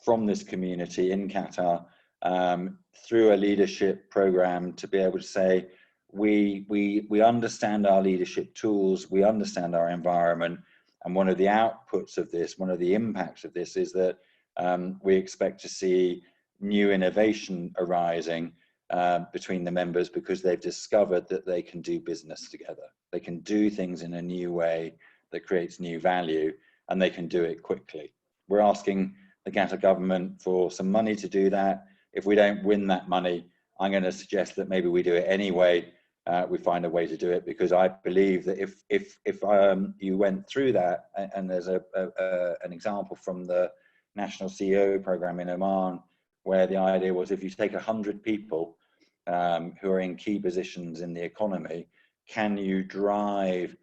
from this community in Qatar through a leadership program to be able to say, we understand our leadership tools, we understand our environment, and one of the outputs of this, one of the impacts of this, is that we expect to see new innovation arising between the members, because they've discovered that they can do business together. They can do things in a new way that creates new value, and they can do it quickly. We're asking the Qatar government for some money to do that. If we don't win that money, I'm going to suggest that maybe we do it anyway. We find a way to do it, because I believe that if you went through that, and there's an example from the National CEO program in Oman, where the idea was, if you take 100 people who are in key positions in the economy, can you drive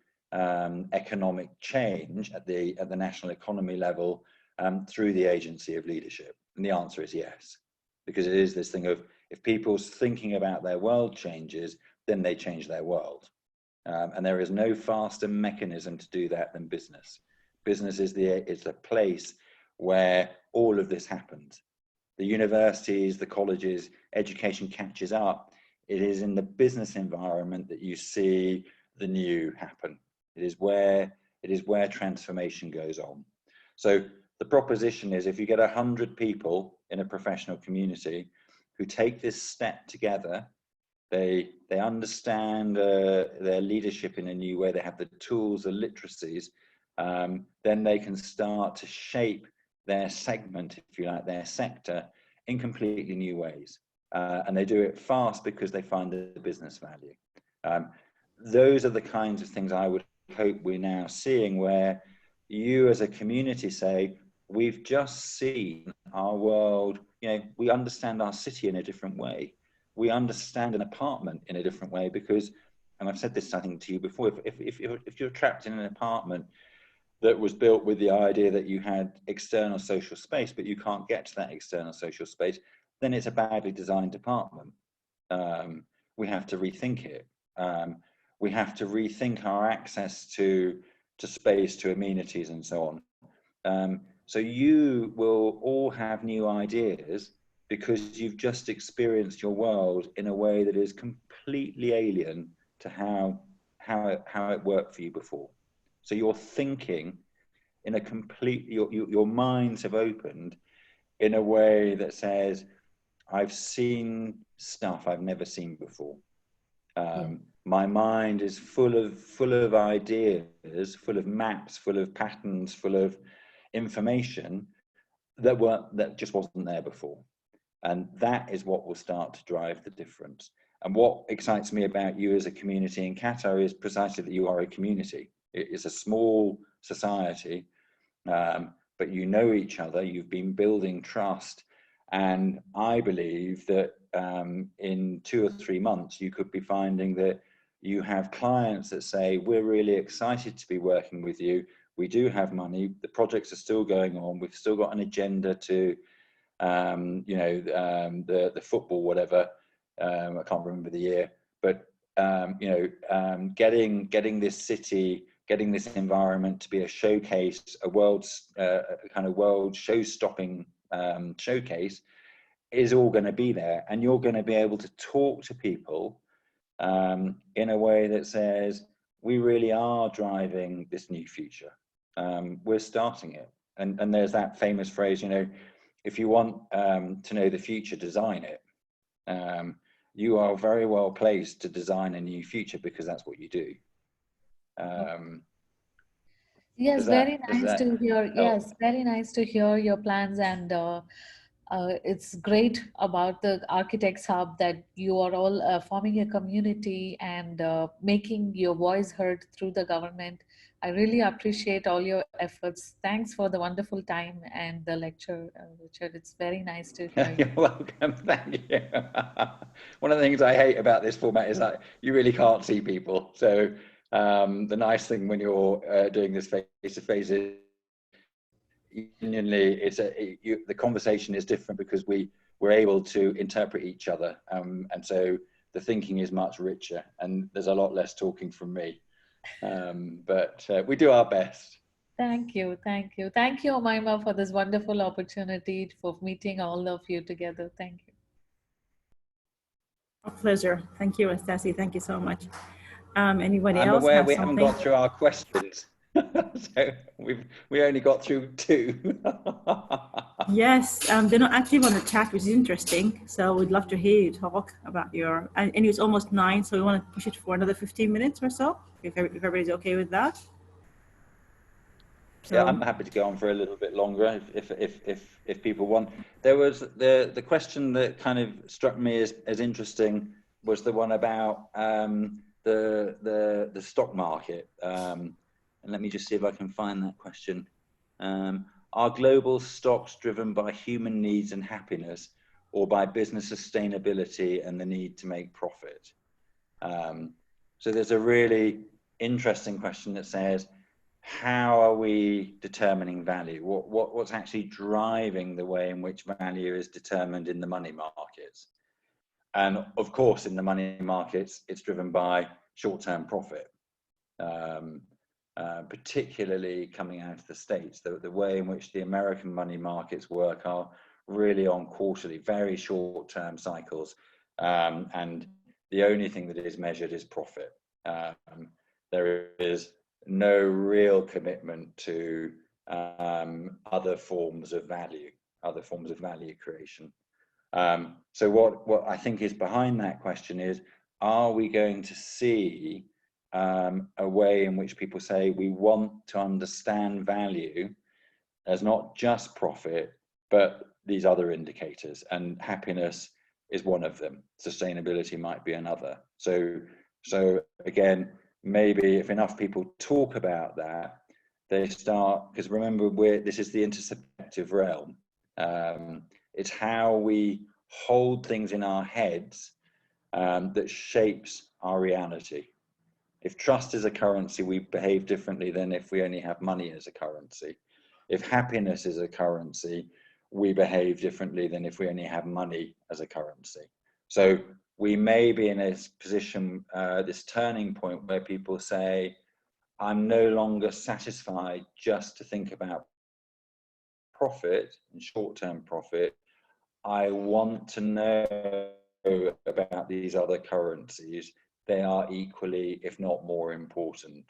economic change at the national economy level through the agency of leadership? And the answer is yes, because it is this thing of, if people's thinking about their world changes, then they change their world. And there is no faster mechanism to do that than business. Business is the place where all of this happens. The universities, the colleges, education catches up. It is in the business environment that you see the new happen. It is where transformation goes on. So the proposition is, if you get 100 people in a professional community who take this step together, they understand their leadership in a new way, they have the tools, the literacies, then they can start to shape their segment, if you like, their sector, in completely new ways. And they do it fast because they find the business value. Those are the kinds of things I would hope we're now seeing, where you as a community say, we've just seen our world, we understand our city in a different way. We understand an apartment in a different way, because, and I've said this, I think, to you before, if you're trapped in an apartment, that was built with the idea that you had external social space, but you can't get to that external social space, then it's a badly designed department. We have to rethink it. We have to rethink our access to space, to amenities, and so on. So you will all have new ideas because you've just experienced your world in a way that is completely alien to how it worked for you before. So you're thinking in a completely, your minds have opened in a way that says, I've seen stuff I've never seen before. My mind is full of ideas, full of maps, full of patterns, full of information that just wasn't there before. And that is what will start to drive the difference. And what excites me about you as a community in Qatar is precisely that you are a community. It is a small society, but you know each other, you've been building trust. And I believe that in 2 or 3 months, you could be finding that you have clients that say, we're really excited to be working with you. We do have money. The projects are still going on. We've still got an agenda to, the football, whatever. I can't remember the year, but, getting this city, getting this environment to be a showcase, a kind of world show-stopping showcase is all going to be there. And you're going to be able to talk to people in a way that says, we really are driving this new future. We're starting it. And there's that famous phrase, if you want to know the future, design it. You are very well placed to design a new future because that's what you do. Yes, very nice to hear. Yes, very nice to hear your plans, and it's great about the Architects Hub that you are all forming a community and making your voice heard through the government. I really appreciate all your efforts. Thanks for the wonderful time and the lecture, Richard. It's very nice to hear you. You're welcome. Thank you. One of the things I hate about this format is that you really can't see people. So the nice thing when you're doing this face-to-face is genuinely, the conversation is different because we're able to interpret each other, and so the thinking is much richer, and there's a lot less talking from me, but we do our best. Thank you, Omaima, for this wonderful opportunity for meeting all of you together. Thank you. A pleasure. Thank you, Stacey. Thank you so much. Anybody else? I'm aware we haven't got through our questions. So we only got through 2. Yes, they're not active on the chat, which is interesting. So we'd love to hear you talk about your, and it's almost 9, so we want to push it for another 15 minutes or so, if everybody's okay with that. So, yeah, I'm happy to go on for a little bit longer if people want. There was the question that kind of struck me as interesting was the one about the stock market. And let me just see if I can find that question. Are global stocks driven by human needs and happiness, or by business sustainability and the need to make profit? So there's a really interesting question that says, how are we determining value? What's actually driving the way in which value is determined in the money markets? And of course, in the money markets, it's driven by short-term profit. Particularly coming out of the States, the way in which the American money markets work are really on quarterly, very short-term cycles, and the only thing that is measured is profit. There is no real commitment to other forms of value creation. So what I think is behind that question is, are we going to see a way in which people say we want to understand value as not just profit, but these other indicators, and happiness is one of them. Sustainability might be another. So again, maybe if enough people talk about that, they start, because remember, this is the intersubjective realm. It's how we hold things in our heads that shapes our reality. If trust is a currency, we behave differently than if we only have money as a currency. If happiness is a currency, we behave differently than if we only have money as a currency. So we may be in a position, this turning point where people say, I'm no longer satisfied just to think about profit and short-term profit. I want to know about these other currencies. They are equally, if not more important.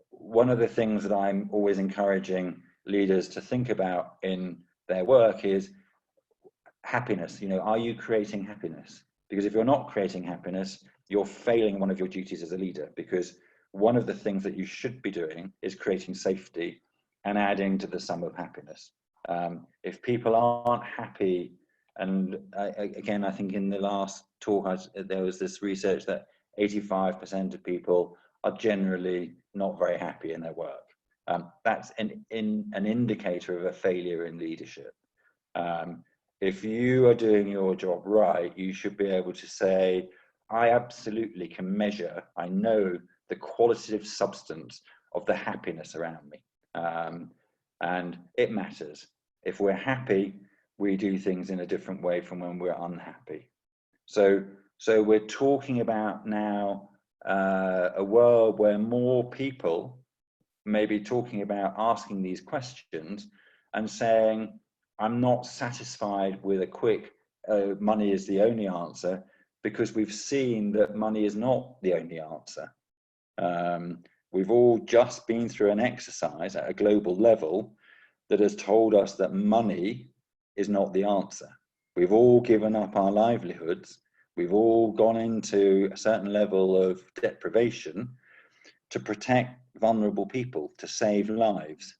One of the things that I'm always encouraging leaders to think about in their work is happiness. You know, are you creating happiness? Because if you're not creating happiness, you're failing one of your duties as a leader, because one of the things that you should be doing is creating safety and adding to the sum of happiness. If people aren't happy, and again, I think in the last talk, there was this research that 85% of people are generally not very happy in their work. That's an indicator of a failure in leadership. If you are doing your job right, you should be able to say, I absolutely can measure, I know the qualitative substance of the happiness around me. And it matters. If we're happy, we do things in a different way from when we're unhappy. So we're talking about now a world where more people may be talking about asking these questions and saying, I'm not satisfied with a quick money is the only answer, because we've seen that money is not the only answer. We've all just been through an exercise at a global level that has told us that money is not the answer. We've all given up our livelihoods. We've all gone into a certain level of deprivation to protect vulnerable people, to save lives.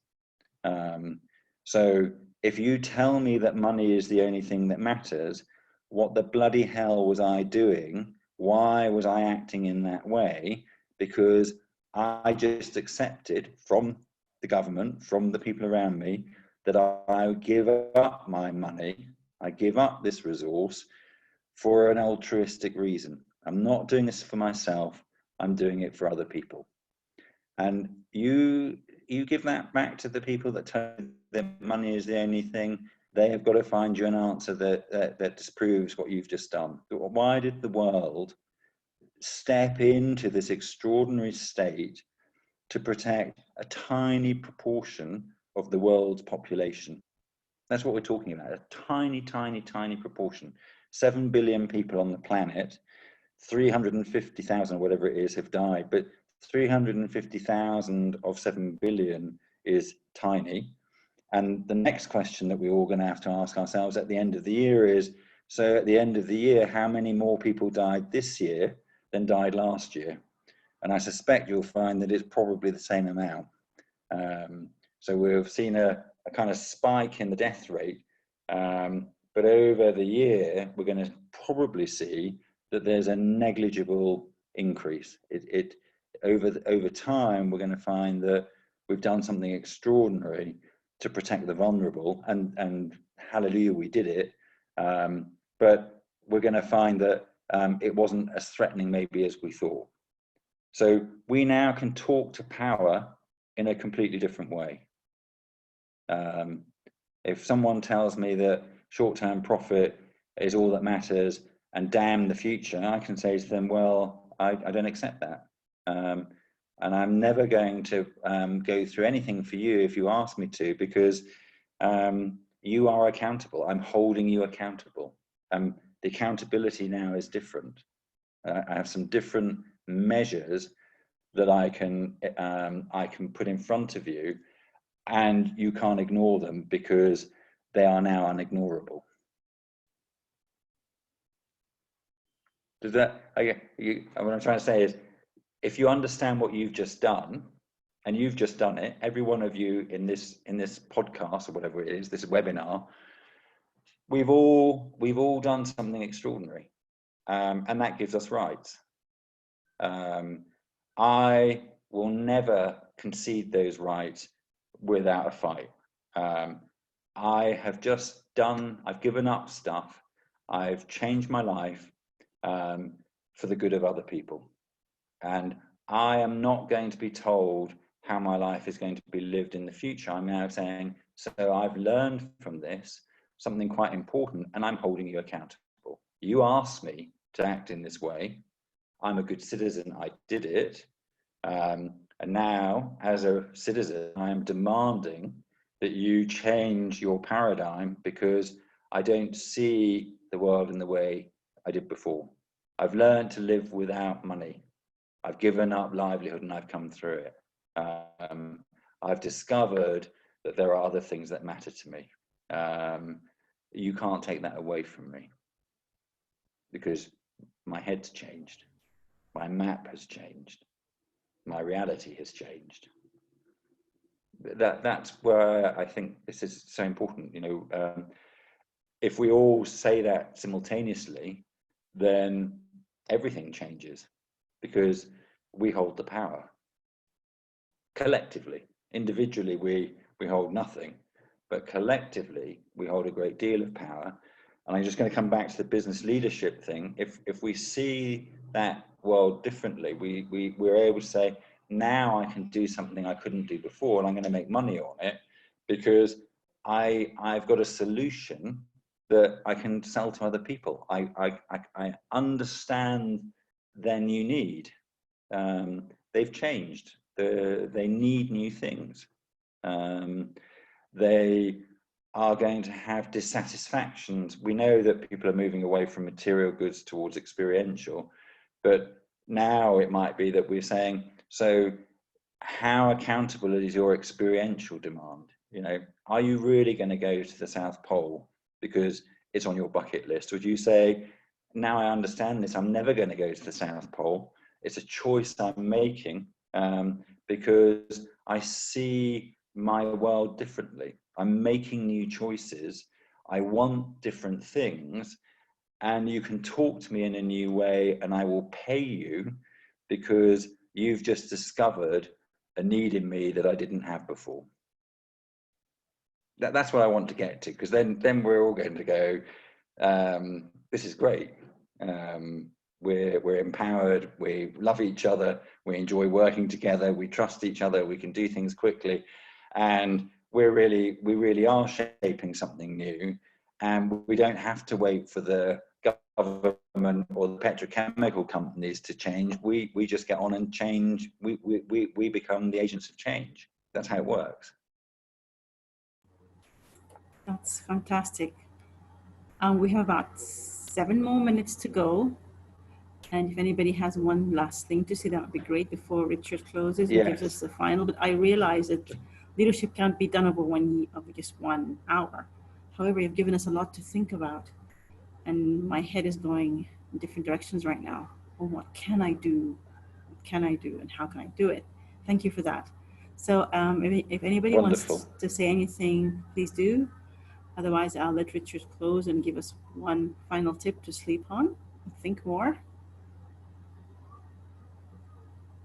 So if you tell me that money is the only thing that matters, what the bloody hell was I doing? Why was I acting in that way? Because I just accepted from the government, from the people around me, that I give up my money, I give up this resource for an altruistic reason. I'm not doing this for myself, I'm doing it for other people. And you give that back to the people that tell you that money is the only thing. They have got to find you an answer that disproves what you've just done. Why did the world step into this extraordinary state to protect a tiny proportion of the world's population? That's what we're talking about, a tiny, tiny, tiny proportion. 7 billion people on the planet, 350,000 or whatever it is have died, but 350,000 of 7 billion is tiny. And the next question that we're all going to have to ask ourselves at the end of the year is, so at the end of the year, how many more people died this year than died last year? And I suspect you'll find that it's probably the same amount. So we've seen a kind of spike in the death rate, but over the year, we're going to probably see that there's a negligible increase. Over time, we're going to find that we've done something extraordinary to protect the vulnerable, and hallelujah, we did it. But we're going to find that it wasn't as threatening maybe as we thought. So we now can talk to power in a completely different way. If someone tells me that short-term profit is all that matters and damn the future, I can say to them, well, I don't accept that. And I'm never going to go through anything for you if you ask me to, because you are accountable. I'm holding you accountable. The accountability now is different. I have some different measures that I can put in front of you, and you can't ignore them because they are now unignorable. Does that? What I'm trying to say is, if you understand what you've just done, and you've just done it, every one of you in this podcast or whatever it is, this webinar, we've all done something extraordinary, and that gives us rights. I will never concede those rights without a fight. I've given up stuff. I've changed my life for the good of other people. And I am not going to be told how my life is going to be lived in the future. I'm now saying, so I've learned from this something quite important, and I'm holding you accountable. You asked me to act in this way. I'm a good citizen. I did it. And now, as a citizen, I am demanding that you change your paradigm, because I don't see the world in the way I did before. I've learned to live without money. I've given up livelihood and I've come through it. I've discovered that there are other things that matter to me. You can't take that away from me, because my head's changed. My map has changed. My reality has changed. That's where I think this is so important. You know, if we all say that simultaneously, then everything changes, because we hold the power. Collectively, individually, we hold nothing, but collectively, we hold a great deal of power. And I'm just going to come back to the business leadership thing. If we see that world differently, we're able to say, now I can do something I couldn't do before, and I'm going to make money on it, because I've got a solution that I can sell to other people. I understand their new need. They've changed. They need new things. They are going to have dissatisfactions. We know that people are moving away from material goods towards experiential, but now it might be that we're saying, so how accountable is your experiential demand? You know, are you really going to go to the South Pole because it's on your bucket list? Or do you say, now I understand this, I'm never going to go to the South Pole. It's a choice I'm making because I see my world differently. I'm making new choices. I want different things, and you can talk to me in a new way, and I will pay you because you've just discovered a need in me that I didn't have before. That's what I want to get to, because then we're all going to go, this is great. We're empowered, we love each other, we enjoy working together, we trust each other, we can do things quickly, and we really are shaping something new, and we don't have to wait for the government or the petrochemical companies to change. We just get on and change. We become the agents of change. That's how it works. That's fantastic. We have about 7 more minutes to go. And if anybody has one last thing to say, that would be great before Richard closes and gives us the final. But I realize that leadership can't be done over just 1 hour. However, you've given us a lot to think about. And my head is going in different directions right now. Well, what can I do? What can I do? And how can I do it? Thank you for that. So if anybody wants to say anything, please do. Otherwise, I'll let Richard close and give us one final tip to sleep on. Think more.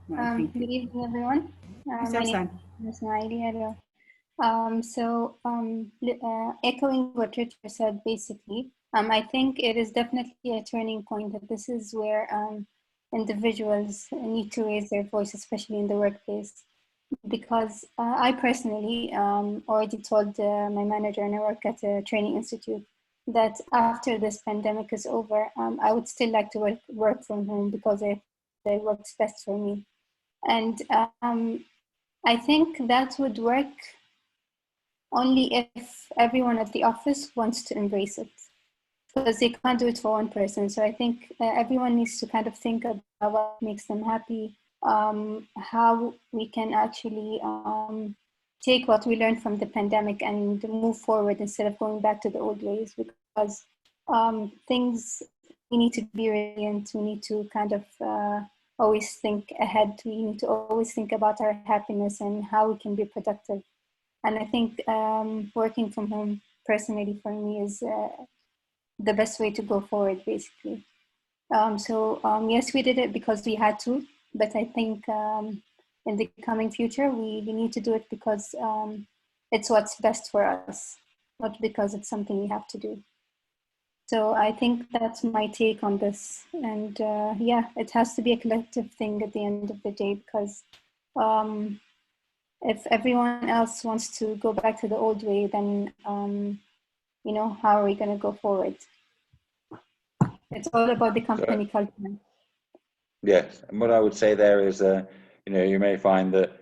Good evening, everyone. My name is Naili. Hello. Echoing what Richard said, basically, I think it is definitely a turning point, that this is where individuals need to raise their voice, especially in the workplace. Because I personally already told my manager, and I work at a training institute, that after this pandemic is over, I would still like to work from home, because it works best for me. And I think that would work only if everyone at the office wants to embrace it, because they can't do it for one person. So I think everyone needs to kind of think about what makes them happy, how we can actually take what we learned from the pandemic and move forward instead of going back to the old ways, because we need to be resilient, we need to kind of always think ahead, we need to always think about our happiness and how we can be productive. And I think working from home personally for me is the best way to go forward, basically. Yes, we did it because we had to, but I think in the coming future, we need to do it because it's what's best for us, not because it's something we have to do. So I think that's my take on this. And yeah, it has to be a collective thing at the end of the day, because if everyone else wants to go back to the old way, then, you know, how are we going to go forward? It's all about the company culture. Yes, and what I would say there is, you know, you may find that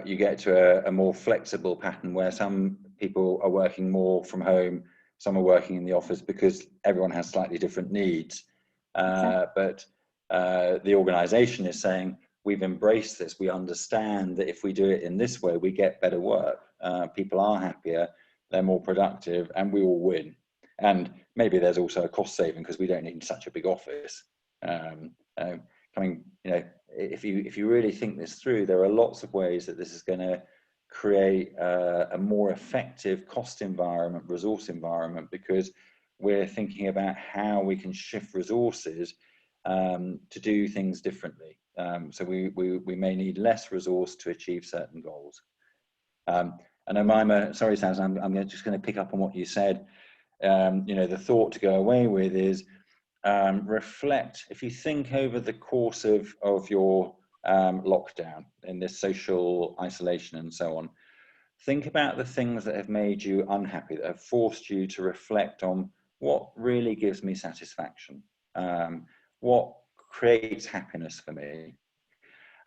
you get to a more flexible pattern where some people are working more from home, some are working in the office, because everyone has slightly different needs. But the organization is saying, we've embraced this. We understand that if we do it in this way, we get better work. People are happier, they're more productive, and we all win. And maybe there's also a cost saving because we don't need such a big office. You know, if you really think this through, there are lots of ways that this is going to create a more effective cost environment, resource environment, because we're thinking about how we can shift resources to do things differently. So we may need less resource to achieve certain goals. And Omaima, sorry, Saz, I'm just going to pick up on what you said. You know, the thought to go away with is reflect. If you think over the course of your lockdown in this social isolation and so on, think about the things that have made you unhappy, that have forced you to reflect on what really gives me satisfaction, what creates happiness for me,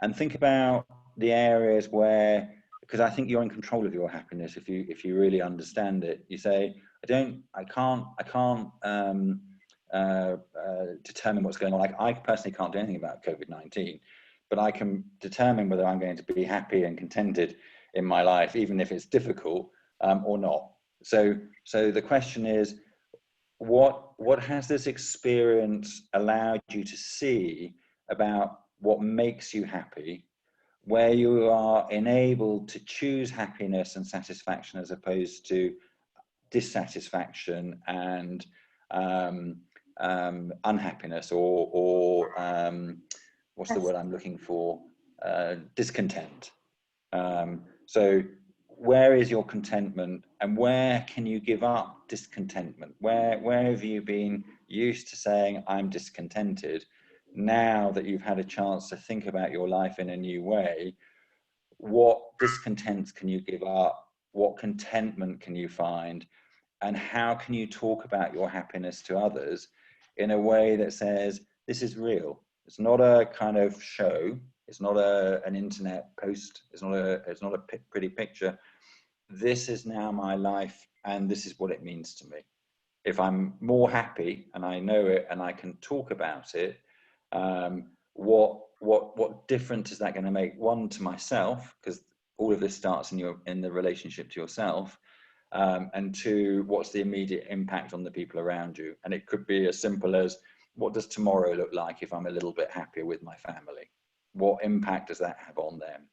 and think about the areas where, because I think you're in control of your happiness if you really understand it. You say, I can't determine what's going on. Like, I personally can't do anything about COVID-19, but I can determine whether I'm going to be happy and contented in my life, even if it's difficult, or not. So the question is, what has this experience allowed you to see about what makes you happy, where you are enabled to choose happiness and satisfaction as opposed to dissatisfaction and unhappiness, or what's the word I'm looking for? Discontent. So where is your contentment, and where can you give up discontentment? Where have you been used to saying, I'm discontented? Now that you've had a chance to think about your life in a new way, what discontents can you give up? What contentment can you find? And how can you talk about your happiness to others in a way that says, this is real? It's not a kind of show. It's not an internet post. It's not a pretty picture. This is now my life, and this is what it means to me. If I'm more happy and I know it and I can talk about it, what difference is that going to make? One, to myself, because all of this starts in the relationship to yourself. And two, what's the immediate impact on the people around you? And it could be as simple as, what does tomorrow look like if I'm a little bit happier with my family? What impact does that have on them?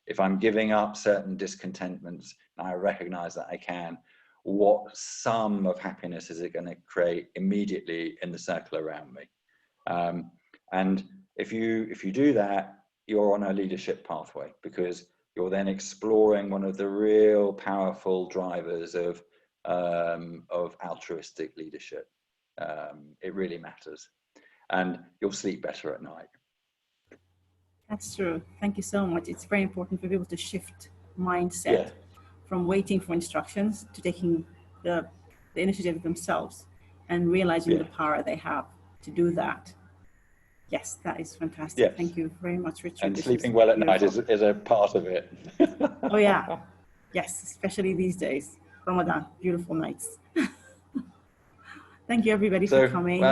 If I'm giving up certain discontentments, and I recognize that I can, what sum of happiness is it going to create immediately in the circle around me? And if you do that, you're on a leadership pathway, because you're then exploring one of the real powerful drivers of altruistic leadership. It really matters, and you'll sleep better at night. That's true. Thank you so much. It's very important for people to shift mindset from waiting for instructions to taking the initiative themselves and realizing the power they have to do that. Yes, that is fantastic. Yes. Thank you very much, Richard. And sleeping well at night is a part of it. Oh yeah. Yes, especially these days. Ramadan, beautiful nights. Thank you everybody for coming.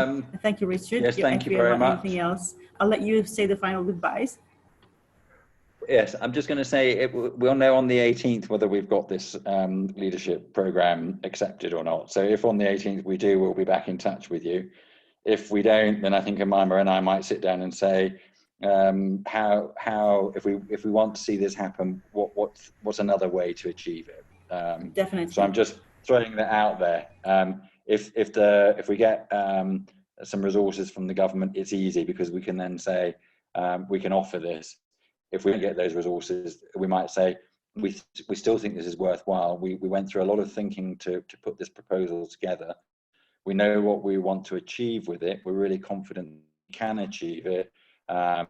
Thank you, Richard. Yes, thank you very much. Anything else? I'll let you say the final goodbyes. Yes, I'm just going to say we'll know on the 18th whether we've got this leadership program accepted or not. So if on the 18th we do, we'll be back in touch with you. If we don't, then I think Omaima and I might sit down and say, how if we want to see this happen, what's another way to achieve it? Definitely. So I'm just throwing that out there. If we get some resources from the government, it's easy, because we can then say we can offer this. If we don't get those resources, we might say we still think this is worthwhile. We went through a lot of thinking to put this proposal together. We know what we want to achieve with it. We're really confident we can achieve it. Want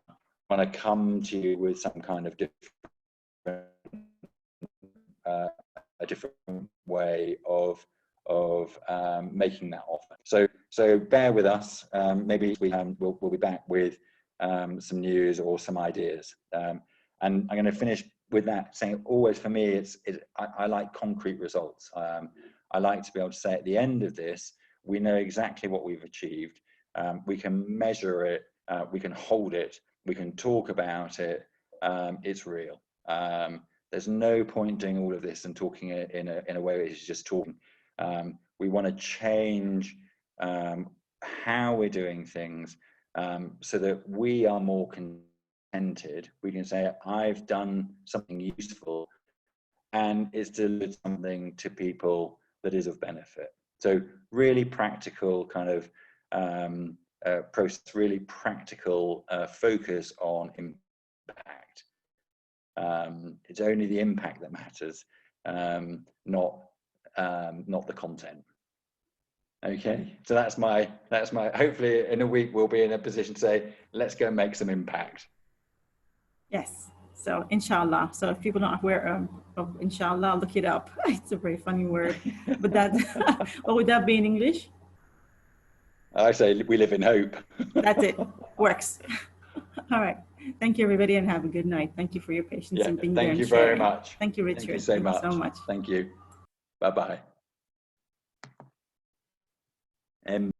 to come to you with some kind of different, a different way of making that offer. So bear with us. Maybe we'll be back with some news or some ideas. And I'm going to finish with that saying, always for me, I like concrete results. I like to be able to say at the end of this, we know exactly what we've achieved. We can measure it. We can hold it. We can talk about it. It's real. There's no point doing all of this and talking it in a way where it's just talking. We want to change how we're doing things so that we are more contented. We can say, I've done something useful and it's delivered something to people that is of benefit. So really practical kind of process, really practical focus on impact. It's only the impact that matters, not the content. Okay, so that's my, hopefully in a week we'll be in a position to say, let's go and make some impact. Yes, so inshallah. So if people aren't aware of inshallah, look it up. It's a very funny word, but that, what would that be in English? I say we live in hope. That's it, works. All right, thank you everybody and have a good night. Thank you for your patience and being there and sharing. Thank you very much. Thank you, Richard. Thank you so much. Thank you. Bye-bye.